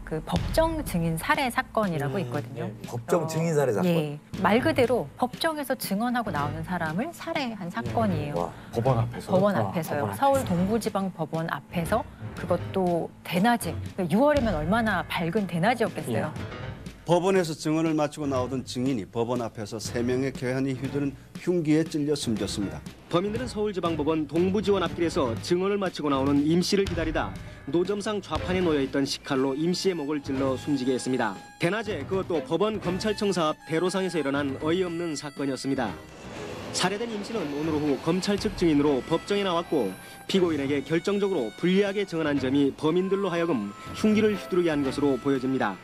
그 법정 증인 살해 사건이라고 있거든요. 법정 증인 살해 사건. 예, 말 그대로 법정에서 증언하고 나오는 사람을 살해한 사건이에요. 와, 법원 앞에서? 법원 앞에서요. 법원 서울 동부지방법원 앞에서 그것도 대낮에 6월이면 얼마나 밝은 대낮이었겠어요. 법원에서 증언을 마치고 나오던 증인이 법원 앞에서 3명의 괴한이 휘두른 흉기에 찔려 숨졌습니다. 범인들은 서울지방법원 동부지원 앞길에서 증언을 마치고 나오는 임 씨를 기다리다 노점상 좌판에 놓여있던 식칼로 임 씨의 목을 찔러 숨지게 했습니다. 대낮에 그것도 법원 검찰청사 앞 대로상에서 일어난 어이없는 사건이었습니다. 살해된 임 씨는 오늘 오후 검찰 측 증인으로 법정에 나왔고 피고인에게 결정적으로 불리하게 증언한 점이 범인들로 하여금 흉기를 휘두르게 한 것으로 보여집니다.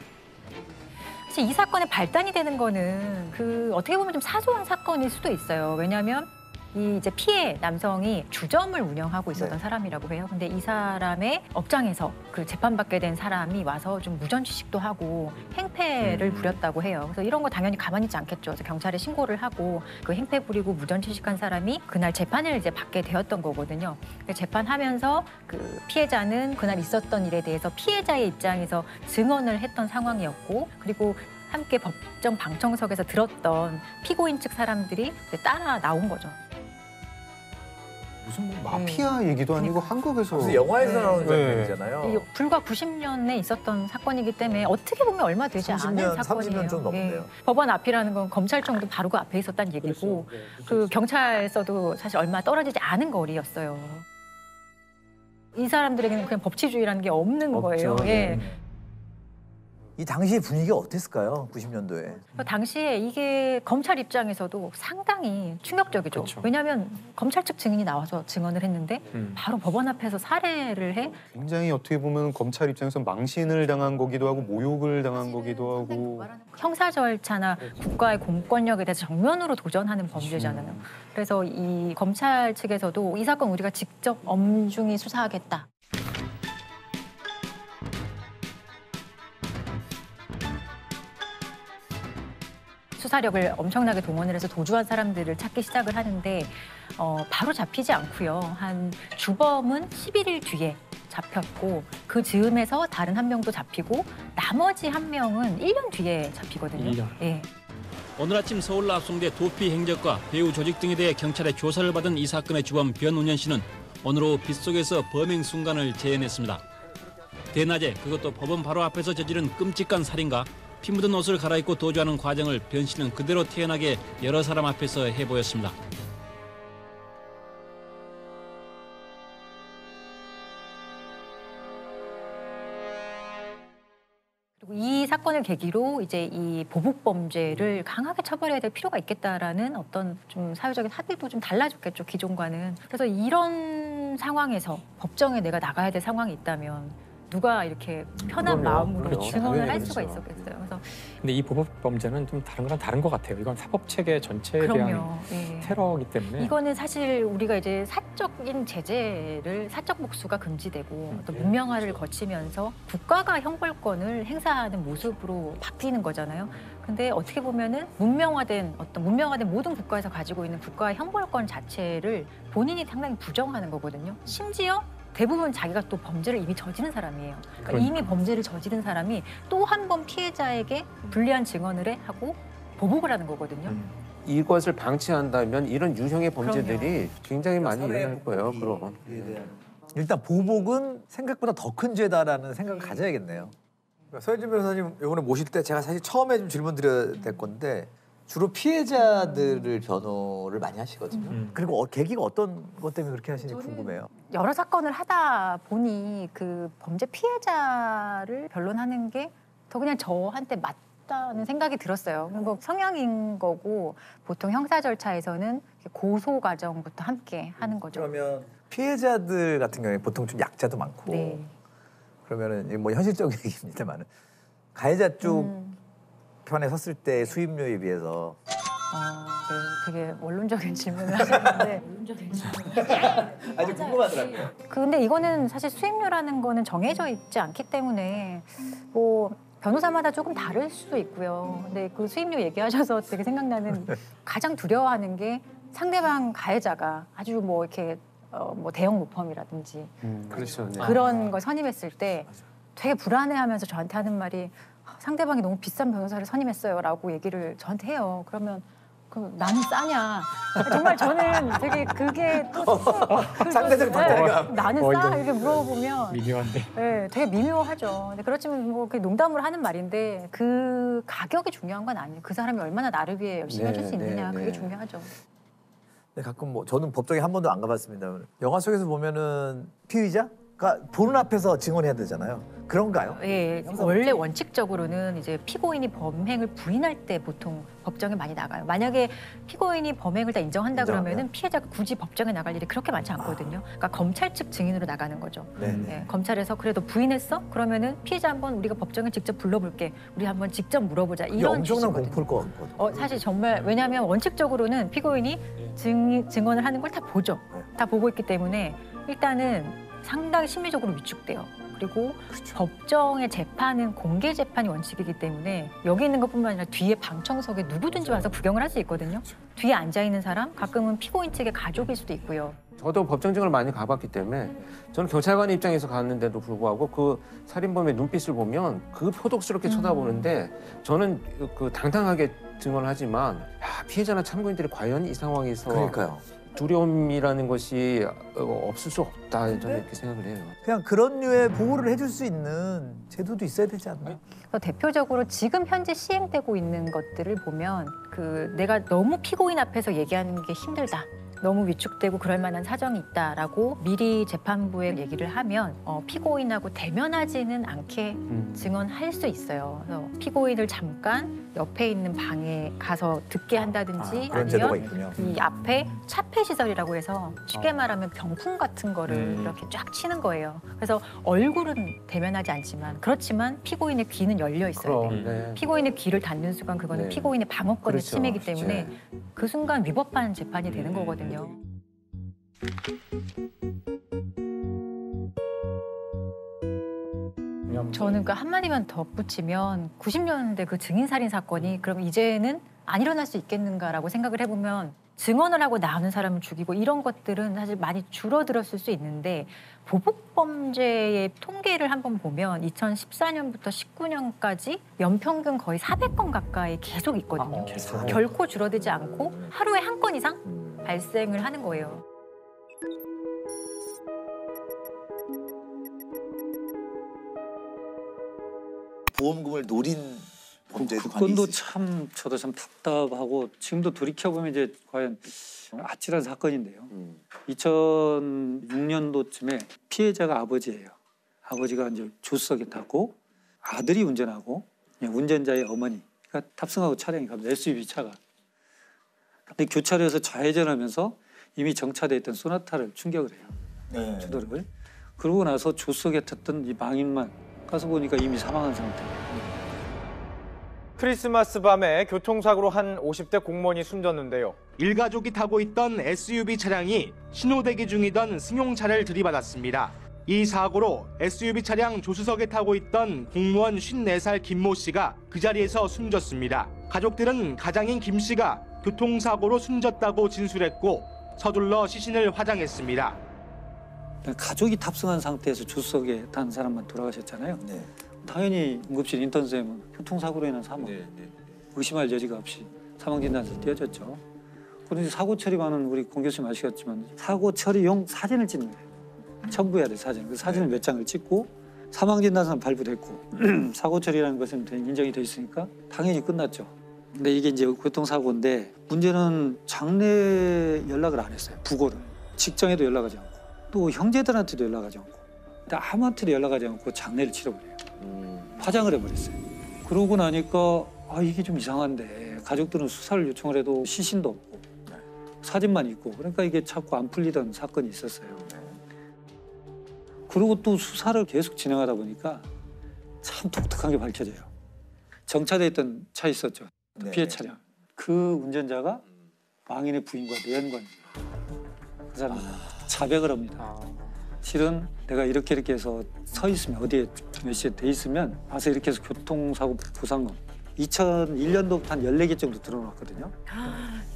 사실 이 사건의 발단이 되는 거는 그 어떻게 보면 좀 사소한 사건일 수도 있어요. 왜냐하면 이 이제 피해 남성이 주점을 운영하고 있었던 사람이라고 해요. 근데 이 사람의 업장에서 그 재판받게 된 사람이 와서 좀 무전취식도 하고 행패를 부렸다고 해요. 그래서 이런 거 당연히 가만히 있지 않겠죠. 그래서 경찰에 신고를 하고 그 행패 부리고 무전취식한 사람이 그날 재판을 이제 받게 되었던 거거든요. 재판하면서 그 피해자는 그날 있었던 일에 대해서 피해자의 입장에서 증언을 했던 상황이었고, 그리고 함께 법정 방청석에서 들었던 피고인 측 사람들이 따라 나온 거죠. 무슨 뭐 마피아 얘기도 아니고 한국에서 무슨 영화에서 나오는 장면이잖아요. 불과 90년에 있었던 사건이기 때문에 어떻게 보면 얼마 되지 않은 사건이에요. 30년 좀 넘네요. 법원 앞이라는 건 검찰청도 바로 그 앞에 있었다는 얘기고 그 경찰서도 사실 얼마 떨어지지 않은 거리였어요. 이 사람들에게는 그냥 법치주의라는 게 없는 거예요. 예. 이 당시의 분위기가 어땠을까요? 90년도에. 당시에 이게 검찰 입장에서도 상당히 충격적이죠. 그렇죠. 왜냐하면 검찰 측 증인이 나와서 증언을 했는데 바로 법원 앞에서 살해를 해. 굉장히 어떻게 보면 검찰 입장에서 망신을 당한 거기도 하고 모욕을 당한 거기도 하고. 형사 절차나 국가의 공권력에 대해서 정면으로 도전하는 범죄잖아요. 그래서 이 검찰 측에서도 이 사건 우리가 직접 엄중히 수사하겠다. 수사력을 엄청나게 동원을 해서 도주한 사람들을 찾기 시작을 하는데 바로 잡히지 않고요. 한 주범은 11일 뒤에 잡혔고 그 즈음에서 다른 한 명도 잡히고 나머지 한 명은 1년 뒤에 잡히거든요. 1년. 예. 오늘 아침 서울 납송대 도피 행적과 배후 조직 등에 대해 경찰의 조사를 받은 이 사건의 주범 변운현 씨는 오늘 오후 빗속에서 범행 순간을 재현했습니다. 대낮에 그것도 법원 바로 앞에서 저지른 끔찍한 살인과 피 묻은 옷을 갈아입고 도주하는 과정을 변 씨는 그대로 태연하게 여러 사람 앞에서 해보였습니다. 그리고 이 사건을 계기로 이제 이 보복 범죄를 강하게 처벌해야 될 필요가 있겠다라는 어떤 좀 사회적인 합의도 좀 달라졌겠죠, 기존과는. 그래서 이런 상황에서 법정에 내가 나가야 될 상황이 있다면 누가 이렇게 편한 마음으로 증언을 할 수가 있었겠어요. 그래서 근데 이 보복 범죄는 좀 다른 거랑 다른 것 같아요. 이건 사법 체계 전체에 대한 테러이기 때문에 이거는 사실 우리가 이제 사적인 제재를 사적 복수가 금지되고 또 문명화를 거치면서 국가가 형벌권을 행사하는 모습으로 바뀌는 거잖아요. 근데 어떻게 보면은 문명화된 모든 국가에서 가지고 있는 국가의 형벌권 자체를 본인이 상당히 부정하는 거거든요. 심지어 대부분 자기가 또 범죄를 이미 저지른 사람이에요. 그러니까 이미 범죄를 저지른 사람이 또 한 번 피해자에게 불리한 증언을 하고 보복을 하는 거거든요. 이것을 방치한다면 이런 유형의 범죄들이 굉장히 많이 일어날 거예요. 그럼. 일단 보복은 생각보다 더 큰 죄다라는 생각을 가져야겠네요. 서현진 변호사님 이번에 모실 때 제가 사실 처음에 좀 질문 드려야 될 건데 주로 피해자들을 변호를 많이 하시거든요. 그리고 계기가 어떤 것 때문에 그렇게 하시는지 궁금해요. 여러 사건을 하다 보니 그 범죄 피해자를 변론하는 게 더 그냥 저한테 맞다는 생각이 들었어요. 뭐 성향인 거고 보통 형사 절차에서는 고소 과정부터 함께 하는 거죠. 그러면 피해자들 같은 경우에 보통 좀 약자도 많고 그러면은 뭐 현실적인 얘기입니다만은 가해자 쪽 편에 섰을 때 수임료에 비해서 네, 되게 원론적인 질문을 하셨는데 아주 궁금하더라고요. 근데 이거는 사실 수임료라는 거는 정해져 있지 않기 때문에 뭐 변호사마다 조금 다를 수도 있고요. 근데 그 수임료 얘기하셔서 되게 생각나는 가장 두려워하는 게 상대방 가해자가 아주 뭐 이렇게 뭐 대형 로펌이라든지 그렇죠. 네. 그런 걸 선임했을 때 되게 불안해하면서 저한테 하는 말이 상대방이 너무 비싼 변호사를 선임했어요라고 얘기를 저한테 해요. 그러면 나는 싸냐? 정말 저는 되게 그게 또 상대적 반대가 나는 싸 이렇게 물어보면 미묘한데. 네, 되게 미묘하죠. 근데 그렇지만 뭐 농담으로 하는 말인데 그 가격이 중요한 건 아니에요. 그 사람이 얼마나 나를 위해 열심히 해줄 수 있느냐 그게 중요하죠. 네, 가끔 뭐 저는 법정에 한 번도 안 가봤습니다. 영화 속에서 보면은 피의자가 보는 앞에서 증언해야 되잖아요. 그런가요? 예, 원래 원칙적으로는 이제 피고인이 범행을 부인할 때 보통 법정에 많이 나가요. 만약에 피고인이 범행을 다 인정한다 그러면은 피해자가 굳이 법정에 나갈 일이 그렇게 많지 않거든요. 그러니까 검찰 측 증인으로 나가는 거죠. 예, 검찰에서 그래도 부인했어? 그러면은 피해자 한번 우리가 법정에 직접 불러볼게. 우리 한번 직접 물어보자. 이런 엄청난 공포일 것 같거든요. 사실 정말 왜냐하면 원칙적으로는 피고인이 증언을 하는 걸 다 보죠. 다 보고 있기 때문에 일단은 상당히 심리적으로 위축돼요. 그리고 법정의 재판은 공개 재판이 원칙이기 때문에 여기 있는 것뿐만 아니라 뒤에 방청석에 누구든지 와서 구경을 할 수 있거든요. 뒤에 앉아 있는 사람, 가끔은 피고인 측의 가족일 수도 있고요. 저도 법정증을 많이 가봤기 때문에 저는 경찰관의 입장에서 갔는데도 불구하고 그 살인범의 눈빛을 보면 그 표독스럽게 쳐다보는데 저는 그 당당하게 증언을 하지만 피해자나 참고인들이 과연 이 상황에서 그러니까요. 두려움이라는 것이 없을 수 없다 저는 이렇게 생각을 해요. 그냥 그런 류의 보호를 해줄 수 있는 제도도 있어야 되지 않나? 대표적으로 지금 현재 시행되고 있는 것들을 보면 내가 너무 피고인 앞에서 얘기하는 게 힘들다. 너무 위축되고 그럴 만한 사정이 있다라고 미리 재판부에 얘기를 하면 피고인하고 대면하지는 않게 증언할 수 있어요. 그래서 피고인을 잠깐 옆에 있는 방에 가서 듣게 한다든지 아니면 이 앞에 차폐 시설이라고 해서 쉽게 말하면 병풍 같은 거를 이렇게 쫙 치는 거예요. 그래서 얼굴은 대면하지 않지만 그렇지만 피고인의 귀는 열려 있어야 돼요. 피고인의 귀를 닫는 순간 그거는 피고인의 방어권의 침해이기 때문에 그 순간 위법한 재판이 되는 거거든요. 저는 그 한마디만 덧붙이면 90년대 그 증인살인 사건이 그럼 이제는 안 일어날 수 있겠는가라고 생각을 해보면 증언을 하고 나오는 사람을 죽이고 이런 것들은 사실 많이 줄어들었을 수 있는데 보복범죄의 통계를 한번 보면 2014년부터 19년까지 연평균 거의 400건 가까이 계속 있거든요. 결코 줄어들지 않고 하루에 한 건 이상 발생을 하는 거예요. 보험금을 노린 범죄도 그건도 참 저도 참 답답하고 지금도 돌이켜보면 이제 과연 아찔한 사건인데요. 2006년도쯤에 피해자가 아버지예요. 아버지가 이제 조수석에 타고 아들이 운전하고 운전자의 어머니가 탑승하고 차량이 갑니다. SUV 차가. 근데 교차로에서 좌회전하면서 이미 정차돼 있던 소나타를 충격을 해요. 주도를. 그러고 나서 조수석에 탔던 이 망인만 가서 보니까 이미 사망한 상태예요. 크리스마스 밤에 교통사고로 한 50대 공무원이 숨졌는데요. 일가족이 타고 있던 SUV 차량이 신호대기 중이던 승용차를 들이받았습니다. 이 사고로 SUV 차량 조수석에 타고 있던 공무원 54살 김모 씨가 그 자리에서 숨졌습니다. 가족들은 가장인 김 씨가 교통사고로 숨졌다고 진술했고 서둘러 시신을 화장했습니다. 가족이 탑승한 상태에서 조수석에 탄 사람만 돌아가셨잖아요. 당연히 응급실 인턴쌤은 교통사고로 인한 사망, 의심할 여지가 없이 사망진단서 띄어졌죠. 그런데 사고 처리반은 우리 공 교수님 아시겠지만 사고 처리용 사진을 찍는 거예요. 첨부해야 돼 사진. 그 사진을 몇 장을 찍고 사망진단서는 발부됐고 사고 처리라는 것은 인정이 돼 있으니까 당연히 끝났죠. 근데 이게 이제 교통사고인데 문제는 장례 연락을 안 했어요. 부고를. 직장에도 연락하지 않고 또 형제들한테도 연락하지 않고 아무한테도 연락하지 않고 장례를 치러버려요. 화장을 해버렸어요. 그러고 나니까 이게 좀 이상한데 가족들은 수사를 요청을 해도 시신도 없고 사진만 있고 그러니까 이게 자꾸 안 풀리던 사건이 있었어요. 그리고 또 수사를 계속 진행하다 보니까 참 독특한 게 밝혀져요. 정차돼 있던 차 있었죠. 피해 차량. 그 운전자가 망인의 부인과 내연관이에요. 그 사람 자백을 합니다. 실은 내가 이렇게 해서 서 있으면 어디에 몇 시에 돼 있으면 와서 이렇게 해서 교통사고 보상금 2001년도부터 한 14개 정도 들어놨거든요.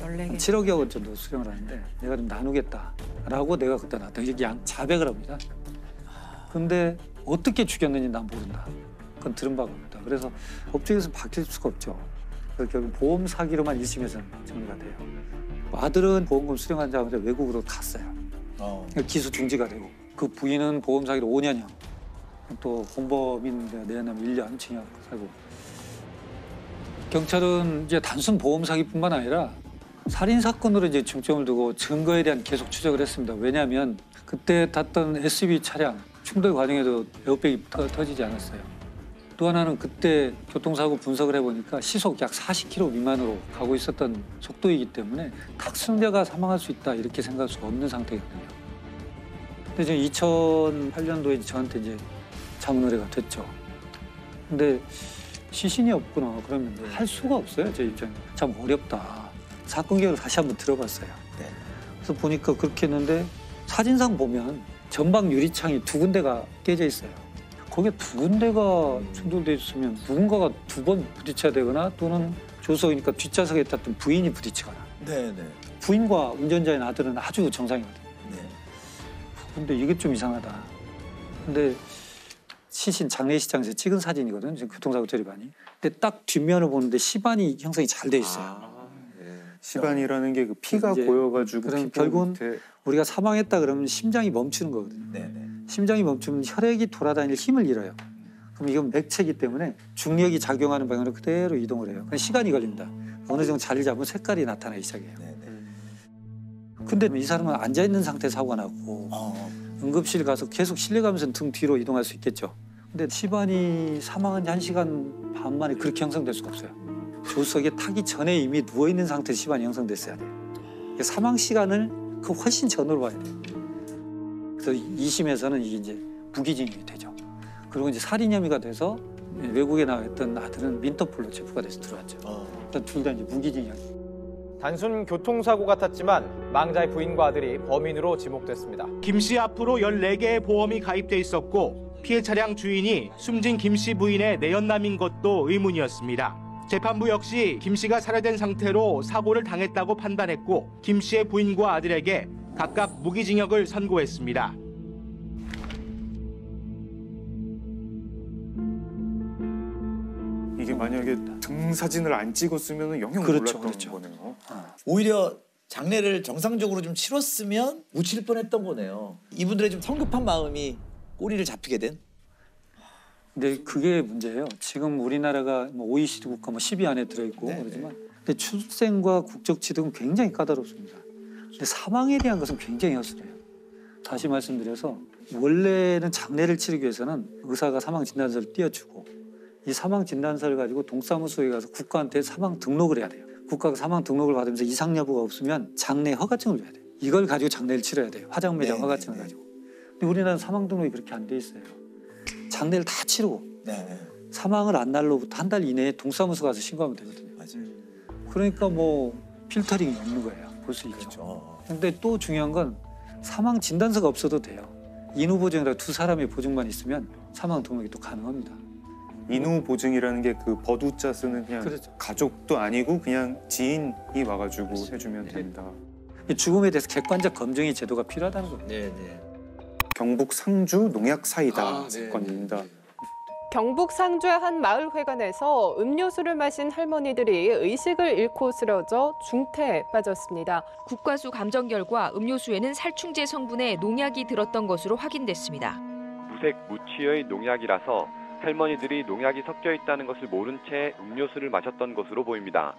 한 7억여 원 정도 수령을 하는데 내가 좀 나누겠다라고 내가 그때 나왔다. 이게 자백을 합니다. 근데 어떻게 죽였는지 난 모른다. 그건 들은 바가 없다. 그래서 법정에서 밝힐 수가 없죠. 그래서 결국 보험 사기로만 1심에서는 정리가 돼요. 아들은 보험금 수령하자마자 외국으로 갔어요. 그러니까 기소 중지가 되고 그 부인은 보험 사기로 5년형, 또 공범인 내놓으면 1년 징역 살고. 경찰은 이제 단순 보험 사기뿐만 아니라 살인 사건으로 이제 중점을 두고 증거에 대한 계속 추적을 했습니다. 왜냐하면 그때 탔던 SUV 차량 충돌 과정에도 에어백이 터지지 않았어요. 또 하나는 그때 교통사고 분석을 해보니까 시속 약 40km 미만으로 가고 있었던 속도이기 때문에 탁승자가 사망할 수 있다 이렇게 생각할 수가 없는 상태거든요. 근데 지금 2008년도에 저한테 이제 자문 의뢰가 됐죠. 근데 시신이 없구나 그러면 할 수가 없어요. 제 입장에 참 어렵다. 사건 개요를 다시 한번 들어봤어요. 그래서 보니까 그렇게 했는데 사진상 보면 전방 유리창이 2군데가 깨져 있어요. 거기에 2군데가 충돌돼 있으면 누군가가 2번 부딪혀야 되거나 또는 조수석이니까 뒷좌석에 탔던 부인이 부딪히거나. 부인과 운전자인 아들은 아주 정상이거든요. 근데 이게 좀 이상하다. 근데 시신 장례식장에서 찍은 사진이거든요. 지금 교통사고 처리반이. 근데 딱 뒷면을 보는데 시반이 형성이 잘 돼 있어요. 시반이라는 게 그 피가 고여가지고 그럼 결국은 우리가 사망했다 그러면 심장이 멈추는 거거든요. 심장이 멈추면 혈액이 돌아다닐 힘을 잃어요. 그럼 이건 맥체이기 때문에 중력이 작용하는 방향으로 그대로 이동을 해요. 시간이 걸립니다. 어느 정도 자리를 잡으면 색깔이 나타나기 시작해요. 근데 이 사람은 앉아있는 상태에 사고가 나고 응급실 가서 계속 실려가면서 등 뒤로 이동할 수 있겠죠. 근데 시반이 사망한 지 1시간 반 만에 그렇게 형성될 수가 없어요. 조수석에 타기 전에 이미 누워있는 상태에서 시반이 형성됐어야 돼요. 사망 시간을 그 훨씬 전으로 봐야 돼요. 그래서 2심에서는 이게 이제 무기징역이 되죠. 그리고 이제 살인 혐의가 돼서 외국에 나와 있던 아들은 민터폴로 체포가 돼서 들어왔죠. 일단 둘 다 이제 무기징역. 단순 교통사고 같았지만 망자의 부인과 아들이 범인으로 지목됐습니다. 김 씨 앞으로 14개의 보험이 가입돼 있었고 피해 차량 주인이 숨진 김 씨 부인의 내연남인 것도 의문이었습니다. 재판부 역시 김 씨가 살해된 상태로 사고를 당했다고 판단했고 김 씨의 부인과 아들에게 각각 무기징역을 선고했습니다. 이게 만약에 등 사진을 안 찍었으면 영영 몰랐던 거네요. 오히려 장례를 정상적으로 좀 치렀으면 묻힐 뻔했던 거네요. 이분들의 좀 성급한 마음이 꼬리를 잡히게 된. 근데 그게 문제예요. 지금 우리나라가 OECD 국가 10위 안에 들어있고 그러지만 근데 출생과 국적 취득은 굉장히 까다롭습니다. 근데 사망에 대한 것은 굉장히 허술해요. 다시 말씀드려서 원래는 장례를 치르기 위해서는 의사가 사망 진단서를 띄워주고 이 사망 진단서를 가지고 동사무소에 가서 국가한테 사망 등록을 해야 돼요. 국가가 사망 등록을 받으면서 이상 여부가 없으면 장례 허가증을 줘야 돼요. 이걸 가지고 장례를 치러야 돼요. 화장 매장 허가증을 가지고. 근데 우리나라는 사망 등록이 그렇게 안 돼 있어요. 장례를 다 치르고 사망을 한 날로부터 한 달 이내에 동사무소 가서 신고하면 되거든요. 그러니까 필터링이 없는 거예요. 볼 수 있죠. 근데 또 중요한 건 사망 진단서가 없어도 돼요. 인후 보증이라 2사람의 보증만 있으면 사망 등록이 또 가능합니다. 인후 보증이라는 게 그 버두자 쓰는 그냥 가족도 아니고 그냥 지인이 와가지고 해주면 됩니다. 죽음에 대해서 객관적 검증의 제도가 필요하다는 거예요. 경북 상주 농약 사이다 사건입니다. 경북 상주의 한 마을 회관에서 음료수를 마신 할머니들이 의식을 잃고 쓰러져 중태에 빠졌습니다. 국과수 감정 결과 음료수에는 살충제 성분의 농약이 들었던 것으로 확인됐습니다. 무색 무취의 농약이라서 할머니들이 농약이 섞여 있다는 것을 모른 채 음료수를 마셨던 것으로 보입니다.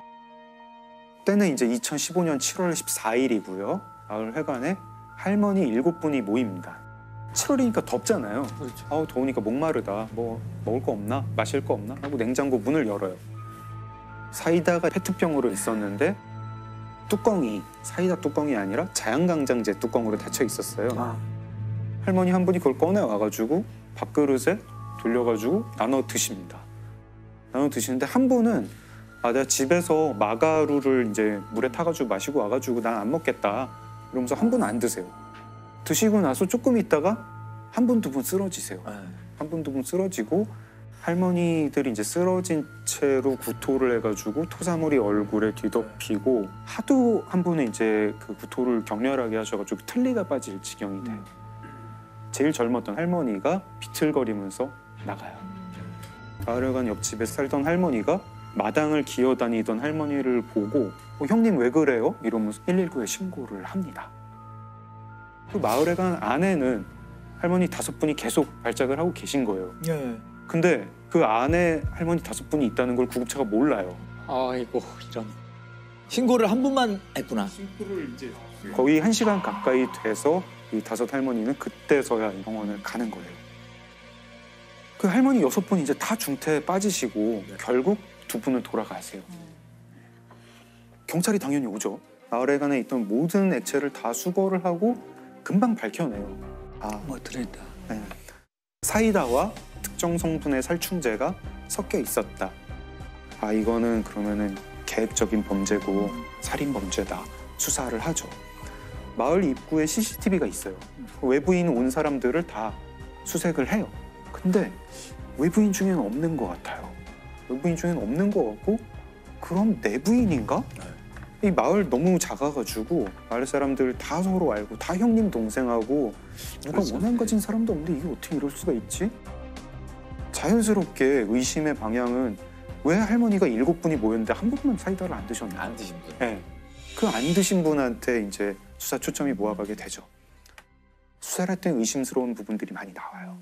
때는 이제 2015년 7월 14일이고요. 마을 회관에 할머니 7분이 모입니다. 7월이니까 덥잖아요. 아우 더우니까 목마르다. 먹을 거 없나? 마실 거 없나? 하고 냉장고 문을 열어요. 사이다가 페트병으로 있었는데 뚜껑이 사이다 뚜껑이 아니라 자양강장제 뚜껑으로 닫혀 있었어요. 할머니 한 분이 그걸 꺼내 와가지고 밥그릇에 돌려가지고 나눠 드십니다. 나눠 드시는데 한 분은 내가 집에서 마가루를 이제 물에 타가지고 마시고 와가지고 난 안 먹겠다. 이러면서 한 분은 안 드세요. 드시고 나서 조금 있다가 한 분, 두 분 쓰러지세요. 한 분, 두 분 쓰러지고 할머니들이 이제 쓰러진 채로 구토를 해가지고 토사물이 얼굴에 뒤덮이고 하도 한 분은 이제 그 구토를 격렬하게 하셔가지고 틀니가 빠질 지경이 돼요. 제일 젊었던 할머니가 비틀거리면서 나가요. 마을회관 옆집에 살던 할머니가 마당을 기어다니던 할머니를 보고 형님 왜 그래요? 이러면서 119에 신고를 합니다. 그 마을회관 안에는 할머니 5분이 계속 발작을 하고 계신 거예요. 근데 그 안에 할머니 5분이 있다는 걸 구급차가 몰라요. 아이고 이런. 신고를 한 분만 했구나. 신고를 이제 거의 1시간 가까이 돼서 이 5 할머니는 그때서야 병원을 가는 거예요. 그 할머니 6분 이제 다 중태에 빠지시고 결국 2분은 돌아가세요. 경찰이 당연히 오죠. 마을회관에 있던 모든 액체를 다 수거를 하고 금방 밝혀내요. 뭐 들어있다. 네. 사이다와 특정 성분의 살충제가 섞여 있었다. 이거는 그러면은 계획적인 범죄고 살인 범죄다. 수사를 하죠. 마을 입구에 CCTV가 있어요. 외부인 온 사람들을 다 수색을 해요. 근데 외부인 중에는 없는 것 같아요. 외부인 중에는 없는 것 같고 그럼 내부인인가? 이 마을 너무 작아가지고 마을 사람들 다 서로 알고 다 형님 동생하고 누가 원한 가진 사람도 없는데 이게 어떻게 이럴 수가 있지? 자연스럽게 의심의 방향은 왜 할머니가 7분이 모였는데 한 분만 사이다를 안 드셨나? 안 드신 분. 네. 그 안 드신 분한테 이제 수사 초점이 모아가게 되죠. 수사를 할 때 의심스러운 부분들이 많이 나와요.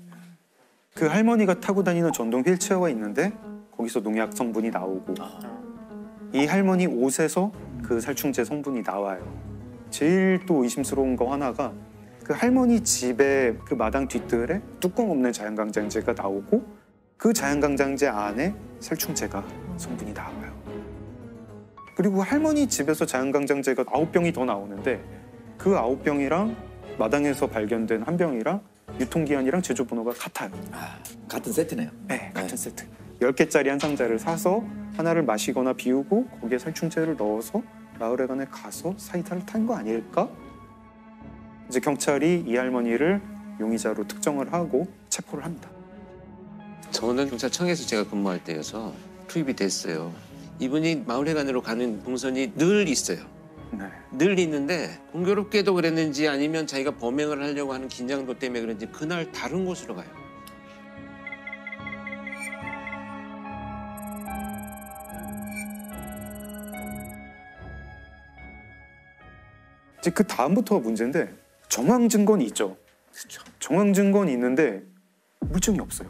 그 할머니가 타고 다니는 전동 휠체어가 있는데 거기서 농약 성분이 나오고 이 할머니 옷에서 그 살충제 성분이 나와요. 제일 또 의심스러운 거 하나가 그 할머니 집에 그 마당 뒷뜰에 뚜껑 없는 자연강장제가 나오고 그 자연강장제 안에 살충제가 성분이 나와요. 그리고 할머니 집에서 자연강장제가 9병이 더 나오는데 그 9병이랑 마당에서 발견된 한 병이랑 유통기한이랑 제조번호가 같아요. 같은 세트네요. 네, 같은 세트. 10개짜리 한 상자를 사서 하나를 마시거나 비우고 거기에 살충제를 넣어서 마을회관에 가서 사이다를 탄 거 아닐까? 이제 경찰이 이 할머니를 용의자로 특정을 하고 체포를 합니다. 저는 경찰청에서 제가 근무할 때여서 투입이 됐어요. 이분이 마을회관으로 가는 동선이 늘 있어요. 늘 있는데 공교롭게도 그랬는지 아니면 자기가 범행을 하려고 하는 긴장도 때문에 그런지 그날 다른 곳으로 가요. 이제 그 다음부터가 문제인데 정황 증거는 있죠. 정황 증거는 있는데 물증이 없어요.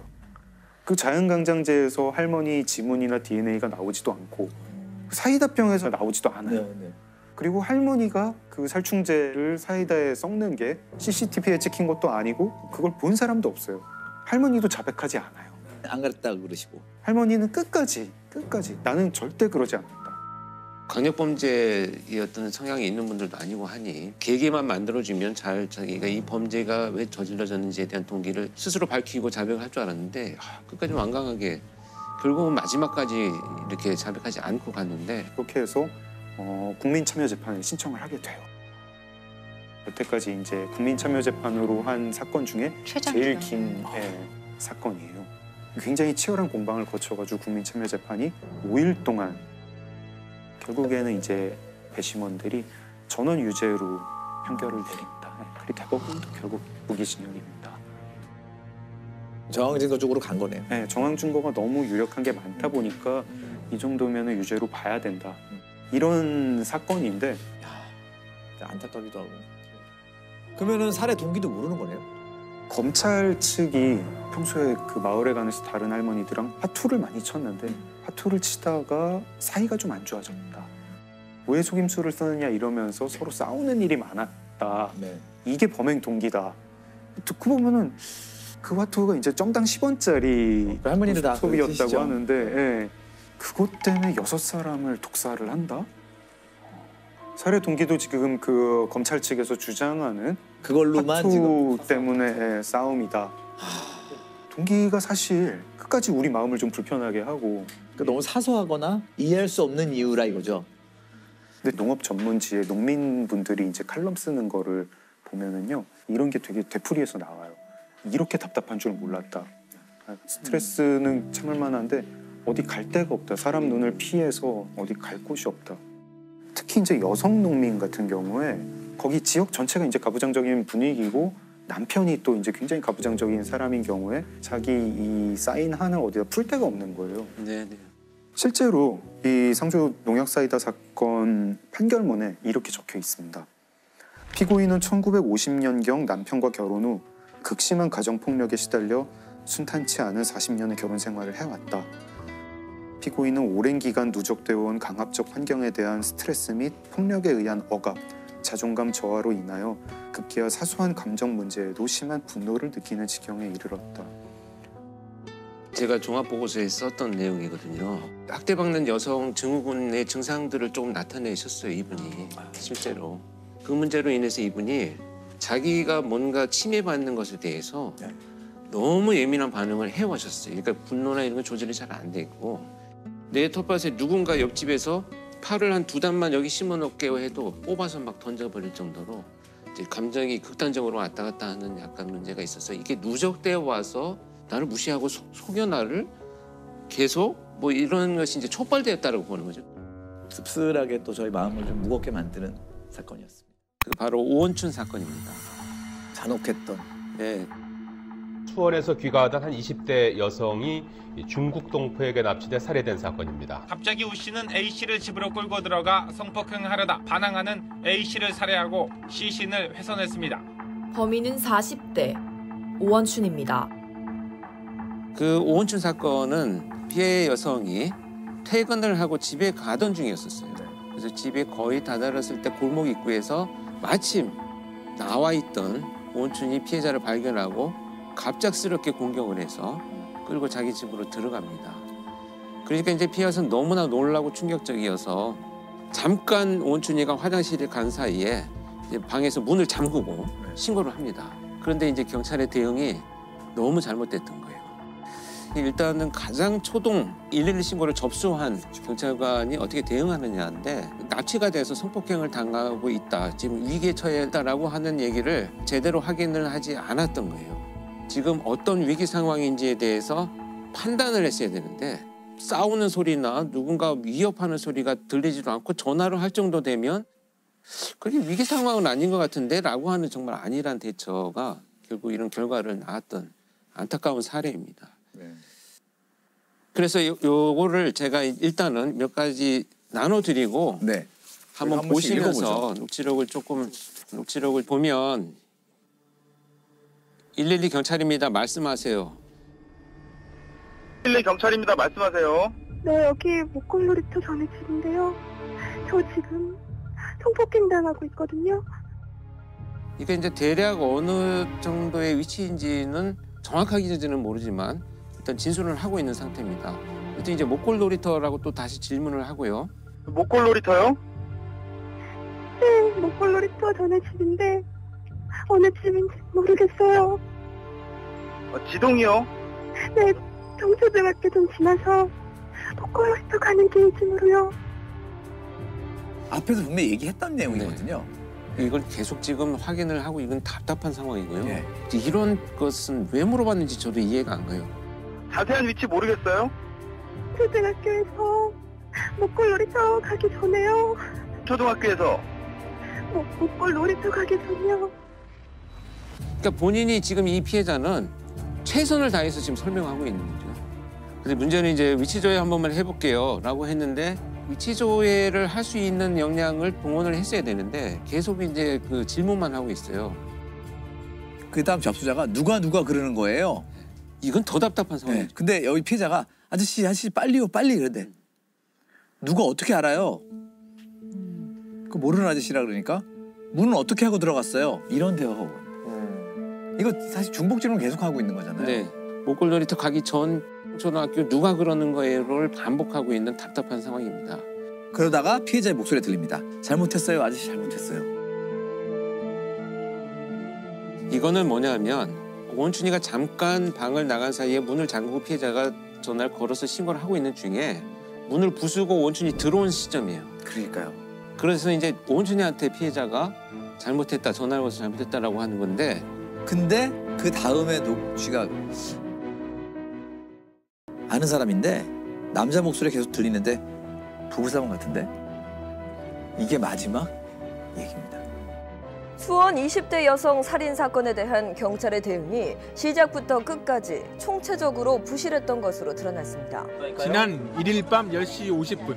그 자연강장제에서 할머니 지문이나 DNA가 나오지도 않고 사이다병에서 나오지도 않아요. 그리고 할머니가 그 살충제를 사이다에 섞는 게 CCTV에 찍힌 것도 아니고 그걸 본 사람도 없어요. 할머니도 자백하지 않아요. 안 그랬다고 그러시고. 할머니는 끝까지 나는 절대 그러지 않는다. 강력범죄의 어떤 성향이 있는 분들도 아니고 하니 계기만 만들어주면 잘 자기가 이 범죄가 왜 저질러졌는지에 대한 동기를 스스로 밝히고 자백을 할 줄 알았는데 끝까지 완강하게 결국은 마지막까지 이렇게 자백하지 않고 갔는데 그렇게 해서 국민참여재판을 신청을 하게 돼요. 여태까지 이제 국민참여재판으로 한 사건 중에 제일 긴 사건이에요. 굉장히 치열한 공방을 거쳐가지고 국민참여재판이 5일 동안 결국에는 이제 배심원들이 전원 유죄로 판결을 내립니다. 그리고 대법원도 결국 무기징역입니다. 정황 증거 쪽으로 간 거네요. 네, 정황 증거가 너무 유력한 게 많다 보니까 이 정도면 유죄로 봐야 된다. 이런 사건인데 안타깝기도 하고. 그러면은 살해 동기도 모르는 거네요? 검찰 측이 평소에 그 마을에 가면서 다른 할머니들이랑 화투를 많이 쳤는데 화투를 치다가 사이가 좀 안 좋아졌다. 왜 속임수를 쓰느냐 이러면서 서로 싸우는 일이 많았다. 이게 범행 동기다. 듣고 보면은 그 화투가 이제 정당 10원짜리 할머니들 다 소비였다고 드시죠? 하는데 그것 때문에 6사람을 독살을 한다? 살해 동기도 지금 그 검찰 측에서 주장하는 그걸로만 화투 지금 때문에 싸움이다. 동기가 사실 끝까지 우리 마음을 좀 불편하게 하고 그러니까 너무 사소하거나 이해할 수 없는 이유라 이거죠. 근데 농업 전문지에 농민분들이 이제 칼럼 쓰는 거를 보면은요 이런 게 되게 되풀이해서 나와요. 이렇게 답답한 줄 몰랐다. 스트레스는 참을 만한데 어디 갈 데가 없다. 사람 눈을 피해서 어디 갈 곳이 없다. 특히 이제 여성 농민 같은 경우에 거기 지역 전체가 이제 가부장적인 분위기고 남편이 또 이제 굉장히 가부장적인 사람인 경우에 자기 이 쌓인 한을 어디다 풀 데가 없는 거예요. 네네. 실제로 이 상조 농약 사이다 사건 판결문에 이렇게 적혀 있습니다. 피고인은 1950년경 남편과 결혼 후 극심한 가정폭력에 시달려 순탄치 않은 40년의 결혼 생활을 해왔다. 피고인은 오랜 기간 누적되어 온 강압적 환경에 대한 스트레스 및 폭력에 의한 억압, 자존감 저하로 인하여 급기야 사소한 감정 문제에도 심한 분노를 느끼는 지경에 이르렀다. 제가 종합보고서에 썼던 내용이거든요. 학대받는 여성 증후군의 증상들을 조금 나타내셨어요, 이분이. 실제로. 그 문제로 인해서 이분이 자기가 뭔가 침해받는 것에 대해서 너무 예민한 반응을 해오셨어요. 그러니까 분노나 이런 건 조절이 잘 안 돼 있고 내 텃밭에 누군가 옆집에서 팔을 한 2단만 여기 심어놓게요 해도 뽑아서 막 던져버릴 정도로 이제 감정이 극단적으로 왔다 갔다 하는 약간 문제가 있어서 이게 누적되어 와서 나를 무시하고 속여 나를 계속 뭐 이런 것이 이제 촉발되었다고 보는 거죠. 씁쓸하게 또 저희 마음을 좀 무겁게 만드는 사건이었습니다. 그 바로 오원춘 사건입니다. 잔혹했던. 네. 수원에서 귀가하던 한 20대 여성이 중국 동포에게 납치돼 살해된 사건입니다. 갑자기 우 씨는 A 씨를 집으로 끌고 들어가 성폭행하려다 반항하는 A 씨를 살해하고 시신을 훼손했습니다. 범인은 40대 오원춘입니다. 그 오원춘 사건은 피해 여성이 퇴근을 하고 집에 가던 중이었었어요. 그래서 집에 거의 다다랐을 때 골목 입구에서 마침 나와 있던 오원춘이 피해자를 발견하고 갑작스럽게 공격을 해서 끌고 자기 집으로 들어갑니다. 그러니까 이제 피해 여성은 너무나 놀라고 충격적이어서 잠깐 오원춘이가 화장실에 간 사이에 이제 방에서 문을 잠그고 신고를 합니다. 그런데 이제 경찰의 대응이 너무 잘못됐던 거예요. 일단은 가장 초동 112 신고를 접수한 경찰관이 어떻게 대응하느냐인데 납치가 돼서 성폭행을 당하고 있다. 지금 위기에 처해 있다라고 하는 얘기를 제대로 확인을 하지 않았던 거예요. 지금 어떤 위기 상황인지에 대해서 판단을 했어야 되는데 싸우는 소리나 누군가 위협하는 소리가 들리지도 않고 전화를 할 정도 되면 그게 위기 상황은 아닌 것 같은데 라고 하는 정말 안일한 대처가 결국 이런 결과를 낳았던 안타까운 사례입니다. 그래서 요거를 제가 일단은 몇 가지 나눠드리고 한번 보시면서 녹취록을 보면 112 경찰입니다. 말씀하세요. 112 경찰입니다. 말씀하세요. 네, 여기 목골놀이터 전에 집인데요. 저 지금 성폭행 당하고 있거든요. 이게 이제 대략 어느 정도의 위치인지는 정확하게는 모르지만 일단 진술을 하고 있는 상태입니다. 일단 이제 목골놀이터라고 또 다시 질문을 하고요. 목골놀이터요? 네, 목골놀이터 전에 집인데 어느 집인지 모르겠어요. 지동이요? 네, 동초등학교 좀 지나서 목골놀이터 가는 길쯤으로요. 앞에서 분명히 얘기했던 내용이거든요. 이걸 계속 지금 확인을 하고 이건 답답한 상황이고요. 이런 것은 왜 물어봤는지 저도 이해가 안 가요. 자세한 위치 모르겠어요? 초등학교에서 목골놀이터 가기 전에요. 초등학교에서? 목골놀이터 가기 전이요. 그러니까 본인이 지금 이 피해자는 최선을 다해서 지금 설명하고 있는 거죠. 근데 문제는 이제 위치 조회 한 번만 해볼게요 라고 했는데 위치 조회를 할 수 있는 역량을 동원을 했어야 되는데 계속 이제 그 질문만 하고 있어요. 그 다음 접수자가 누가 그러는 거예요. 이건 더 답답한 상황이죠. 근데 여기 피해자가 아저씨 빨리요 빨리 이러대. 누가 어떻게 알아요? 그 모르는 아저씨라 그러니까 문은 어떻게 하고 들어갔어요? 이런 대화가 오거든요. 이거 사실 중복 질문 계속 하고 있는 거잖아요. 네. 목골놀이터 가기 전 초등학교 누가 그러는 거예요를 반복하고 있는 답답한 상황입니다. 그러다가 피해자의 목소리가 들립니다. 잘못했어요. 아저씨 잘못했어요. 이거는 뭐냐면 오원춘이가 잠깐 방을 나간 사이에 문을 잠그고 피해자가 전화를 걸어서 신고를 하고 있는 중에 문을 부수고 오원춘이 들어온 시점이에요. 그러니까요. 그래서 이제 오원춘이한테 피해자가 잘못했다, 전화를 걸어서 잘못했다라고 하는 건데 근데 그 다음에 녹취가 아는 사람인데 남자 목소리 계속 들리는데 부부싸움 같은데 이게 마지막 얘기입니다. 수원 20대 여성 살인 사건에 대한 경찰의 대응이 시작부터 끝까지 총체적으로 부실했던 것으로 드러났습니다. 지난 1일 밤 10시 50분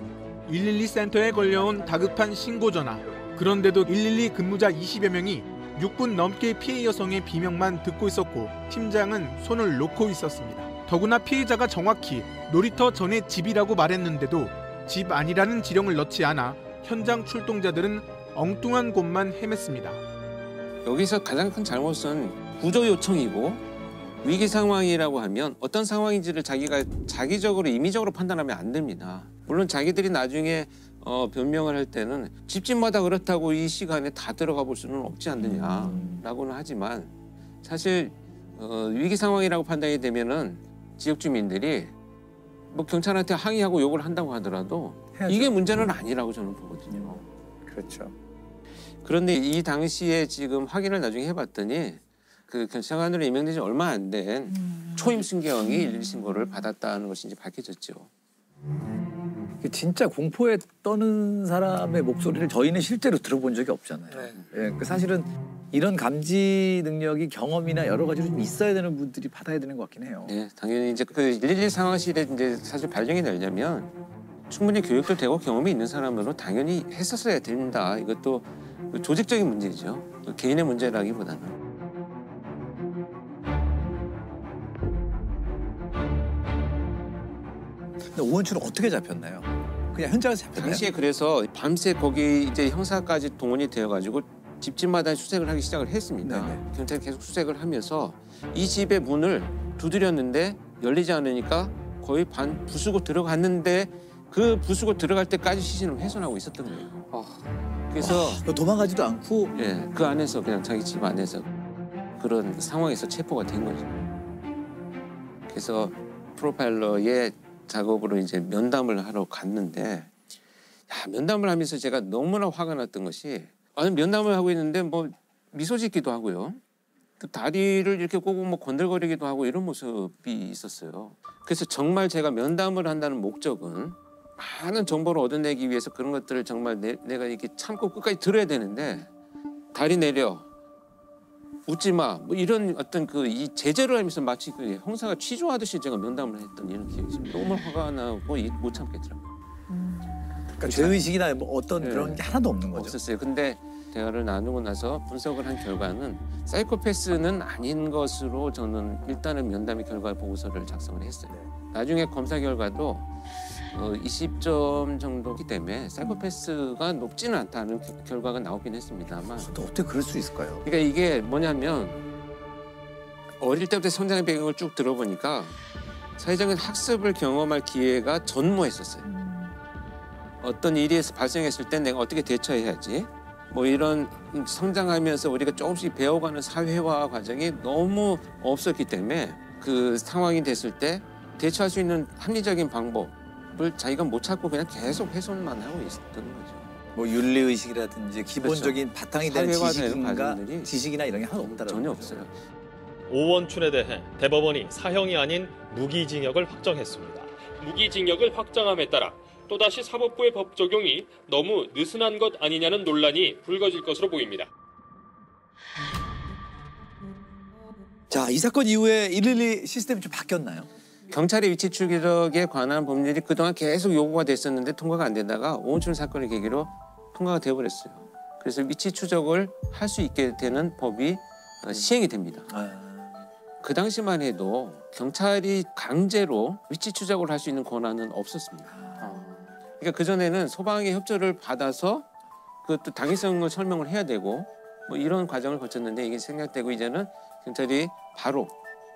112 센터에 걸려온 다급한 신고 전화. 그런데도 112 근무자 20여 명이 6분 넘게 피해 여성의 비명만 듣고 있었고 팀장은 손을 놓고 있었습니다. 더구나 피해자가 정확히 놀이터 전에 집이라고 말했는데도 집 아니라는 지령을 넣지 않아 현장 출동자들은 엉뚱한 곳만 헤맸습니다. 여기서 가장 큰 잘못은 구조 요청이고 위기 상황이라고 하면 어떤 상황인지를 자기가 자기적으로 임의적으로 판단하면 안 됩니다. 물론 자기들이 나중에 변명을 할 때는 집집마다 그렇다고 이 시간에 다 들어가 볼 수는 없지 않느냐라고는 하지만 사실 위기 상황이라고 판단이 되면은 지역 주민들이 뭐 경찰한테 항의하고 욕을 한다고 하더라도 해야죠. 이게 문제는 아니라고 저는 보거든요. 그렇죠. 그런데 이 당시에 지금 확인을 나중에 해봤더니 그 경찰관으로 임명된 지 얼마 안 된 초임 순경이 112 신고를 받았다는 것이 이제 밝혀졌죠. 진짜 공포에 떠는 사람의 목소리를 저희는 실제로 들어본 적이 없잖아요. 예, 사실은 이런 감지 능력이 경험이나 여러 가지로 좀 있어야 되는 분들이 받아야 되는 것 같긴 해요. 네, 당연히 이제 그 112 상황실에 이제 사실 발령이 되려면 충분히 교육도 되고 경험이 있는 사람으로 당연히 했었어야 된다. 이것도 조직적인 문제죠. 개인의 문제라기보다는. 근데 오원춘은 어떻게 잡혔나요? 그냥 현장에서 잡혔나요? 당시에 그래서 밤새 거기 이제 형사까지 동원이 되어가지고 집집마다 수색을 하기 시작을 했습니다. 네네. 경찰이 계속 수색을 하면서 이 집의 문을 두드렸는데 열리지 않으니까 거의 반 부수고 들어갔는데 그 부수고 들어갈 때까지 시신을 훼손하고 있었던 거예요. 그래서 도망가지도 않고 예, 그 안에서 그냥 자기 집 안에서 그런 상황에서 체포가 된 거죠. 그래서 프로파일러의 작업으로 이제 면담을 하러 갔는데 면담을 하면서 제가 너무나 화가 났던 것이 면담을 하고 있는데 뭐 미소 짓기도 하고요. 그 다리를 이렇게 꼬고 뭐 건들거리기도 하고 이런 모습이 있었어요. 그래서 정말 제가 면담을 한다는 목적은 많은 정보를 얻어내기 위해서 그런 것들을 정말 내가 이렇게 참고 끝까지 들어야 되는데 다리 내려 웃지 마 뭐 이런 어떤 그 이 제재를 하면서 마치 그 형사가 취조하듯이 제가 면담을 했던 이런 기억이 있습니다. 너무 화가 나고 못 참겠더라고요. 그러니까 죄의식이나 뭐 어떤 그런 게 하나도 없는 거죠. 없었어요. 근데 대화를 나누고 나서 분석을 한 결과는 사이코패스는 아닌 것으로 저는 일단은 면담의 결과 보고서를 작성을 했어요. 나중에 검사 결과도 20점 정도기 때문에 사이코패스가 높지는 않다는 결과가 나오긴 했습니다만. 어떻게 그럴 수 있을까요? 그러니까 이게 뭐냐면 어릴 때부터 성장의 배경을 쭉 들어보니까 사회적인 학습을 경험할 기회가 전무했었어요. 어떤 일이 발생했을 때 내가 어떻게 대처해야지 뭐 이런 성장하면서 우리가 조금씩 배워가는 사회화 과정이 너무 없었기 때문에 그 상황이 됐을 때 대처할 수 있는 합리적인 방법을 자기가 못 찾고 그냥 계속 훼손만 하고 있었던 거죠. 뭐 윤리의식이라든지 기본적인 그렇죠. 바탕이 되는 사회화되는 지식이나 이런 게 하나도 없다라는 전혀 거죠. 없어요. 오원춘에 대해 대법원이 사형이 아닌 무기징역을 확정했습니다. 무기징역을 확정함에 따라 또다시 사법부의 법 적용이 너무 느슨한 것 아니냐는 논란이 불거질 것으로 보입니다. 자, 이 사건 이후에 112 시스템이 좀 바뀌었나요? 경찰의 위치 추적에 관한 법률이 그동안 계속 요구가 됐었는데 통과가 안 되다가 오원춘 사건을 계기로 통과가 되어버렸어요. 그래서 위치 추적을 할 수 있게 되는 법이 시행이 됩니다. 그 당시만 해도 경찰이 강제로 위치 추적을 할 수 있는 권한은 없었습니다. 그러니까 그전에는 소방의 협조를 받아서 그것도 당위성을 설명을 해야 되고 뭐 이런 과정을 거쳤는데 이게 생략되고 이제는 경찰이 바로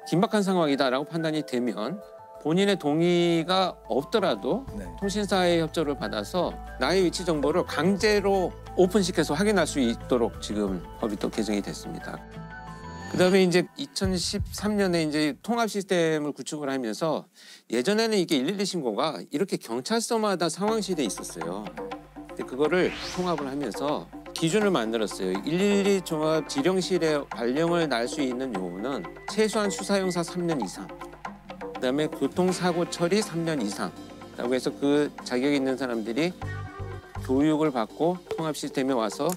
긴박한 상황이다라고 판단이 되면 본인의 동의가 없더라도 통신사의 협조를 받아서 나의 위치 정보를 강제로 오픈시켜서 확인할 수 있도록 지금 법이 또 개정이 됐습니다. 그다음에 이제 2013년에 이제 통합 시스템을 구축을 하면서 예전에는 이게 112 신고가 이렇게 경찰서마다 상황실에 있었어요. 근데 그거를 통합을 하면서 기준을 만들었어요. 112 종합 지령실에 발령을 날 수 있는 요우는 최소한 수사 형사 3년 이상. 그다음에 교통사고 처리 3년 이상라고 해서 그 자격이 있는 사람들이 교육을 받고 통합 시스템에 와서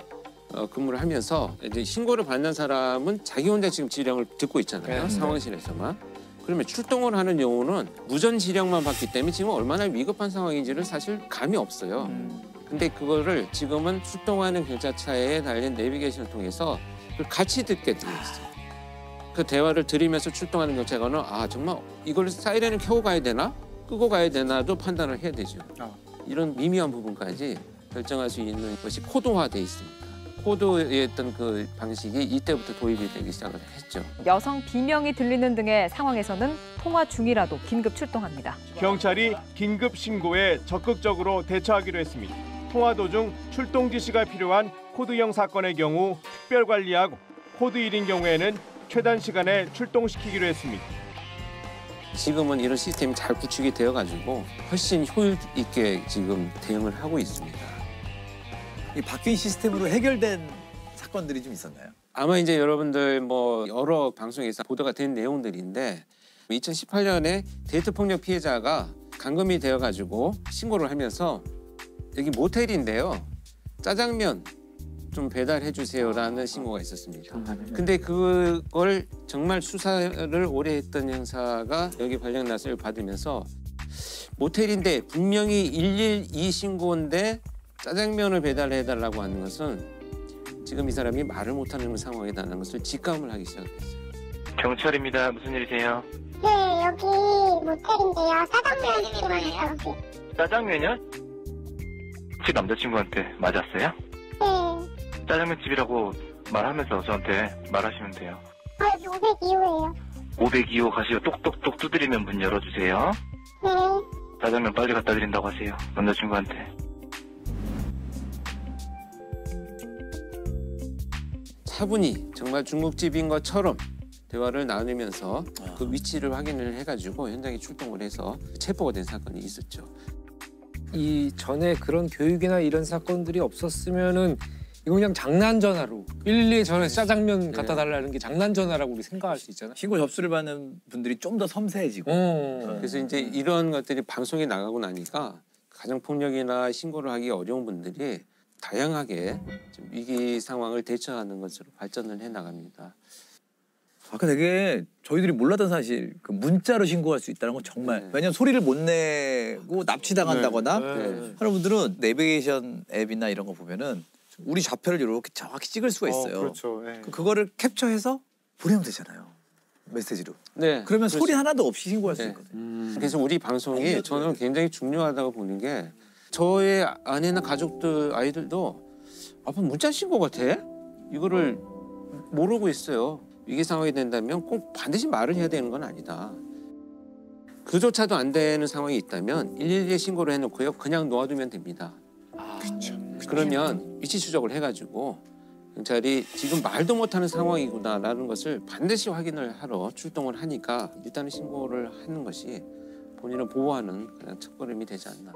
근무를 하면서 이제 신고를 받는 사람은 자기 혼자 지금 지령을 듣고 있잖아요. 네. 상황실에서만. 그러면 출동을 하는 경우는 무전 지령만 받기 때문에 지금 얼마나 위급한 상황인지를 사실 감이 없어요. 근데 그거를 지금은 출동하는 경찰차에 달린 내비게이션을 통해서 그걸 같이 듣게 되어 있어요. 그 대화를 들으면서 출동하는 경찰관은 정말 이걸 사이렌을 켜고 가야 되나? 끄고 가야 되나도 판단을 해야 되죠. 이런 미묘한 부분까지 결정할 수 있는 것이 코드화돼 있습니다. 코드의 어떤 그 방식이 이때부터 도입이 되기 시작을 했죠. 여성 비명이 들리는 등의 상황에서는 통화 중이라도 긴급 출동합니다. 경찰이 긴급 신고에 적극적으로 대처하기로 했습니다. 통화 도중 출동 지시가 필요한 코드형 사건의 경우 특별 관리하고 코드 1인 경우에는 최단 시간에 출동시키기로 했습니다. 지금은 이런 시스템이 잘 구축이 되어가지고 훨씬 효율 있게 지금 대응을 하고 있습니다. 이 바뀐 시스템으로 해결된 사건들이 좀 있었나요? 아마 이제 여러분들 뭐 여러 방송에서 보도가 된 내용들인데 2018년에 데이트 폭력 피해자가 감금이 되어가지고 신고를 하면서 여기 모텔인데요. 짜장면 좀 배달해 주세요라는 신고가 있었습니다. 근데 그걸 정말 수사를 오래 했던 형사가 여기 관련 나서를 받으면서 모텔인데 분명히 112 신고인데 짜장면을 배달해달라고 하는 것은 지금 이 사람이 말을 못하는 상황이라는 것을 직감을 하기 시작했어요. 경찰입니다. 무슨 일이세요? 네, 여기 모텔인데요. 짜장면 필요해요. 짜장면이요? 혹시 남자친구한테 맞았어요? 네. 짜장면 집이라고 말하면서 저한테 말하시면 돼요. 여기 502호예요. 502호 가시고 똑똑똑 두드리면 문 열어주세요. 네. 짜장면 빨리 갖다 드린다고 하세요. 남자친구한테. 차분히 정말 중국집인 것처럼 대화를 나누면서 그 위치를 확인을 해가지고 현장에 출동을 해서 체포가 된 사건이 있었죠. 이 전에 그런 교육이나 이런 사건들이 없었으면은 이거 그냥 장난 전화로 112에 전화해서 짜장면 갖다 달라는 게 장난 전화라고 우리 생각할 수 있잖아. 신고 접수를 받는 분들이 좀 더 섬세해지고. 그래서 이제 이런 것들이 방송에 나가고 나니까 가정폭력이나 신고를 하기 어려운 분들이 다양하게 좀 위기 상황을 대처하는 것으로 발전을 해 나갑니다. 아까 되게 저희들이 몰랐던 사실 그 문자로 신고할 수 있다는 건 정말 왜냐면 소리를 못 내고 납치당한다거나 하는 분들은 내비게이션 앱이나 이런 거 보면은 우리 좌표를 이렇게 정확히 찍을 수가 있어요. 그렇죠. 그거를 캡처해서 보내면 되잖아요. 메시지로. 네. 그러면 그렇죠. 소리 하나도 없이 신고할 수 있거든요. 그래서 우리 방송이 저는 굉장히 중요하다고 보는 게 저의 아내나 가족들 아이들도 아빠 문자 신고가 돼? 이거를 모르고 있어요. 위기 상황이 된다면 꼭 반드시 말을 해야 되는 건 아니다. 그조차도 안 되는 상황이 있다면 112에 신고를 해놓고요. 그냥 놓아두면 됩니다. 그렇죠. 그러면 위치 추적을 해가지고 경찰이 지금 말도 못하는 상황이구나라는 것을 반드시 확인을 하러 출동을 하니까 일단은 신고를 하는 것이 본인을 보호하는 그냥 첫걸음이 되지 않나.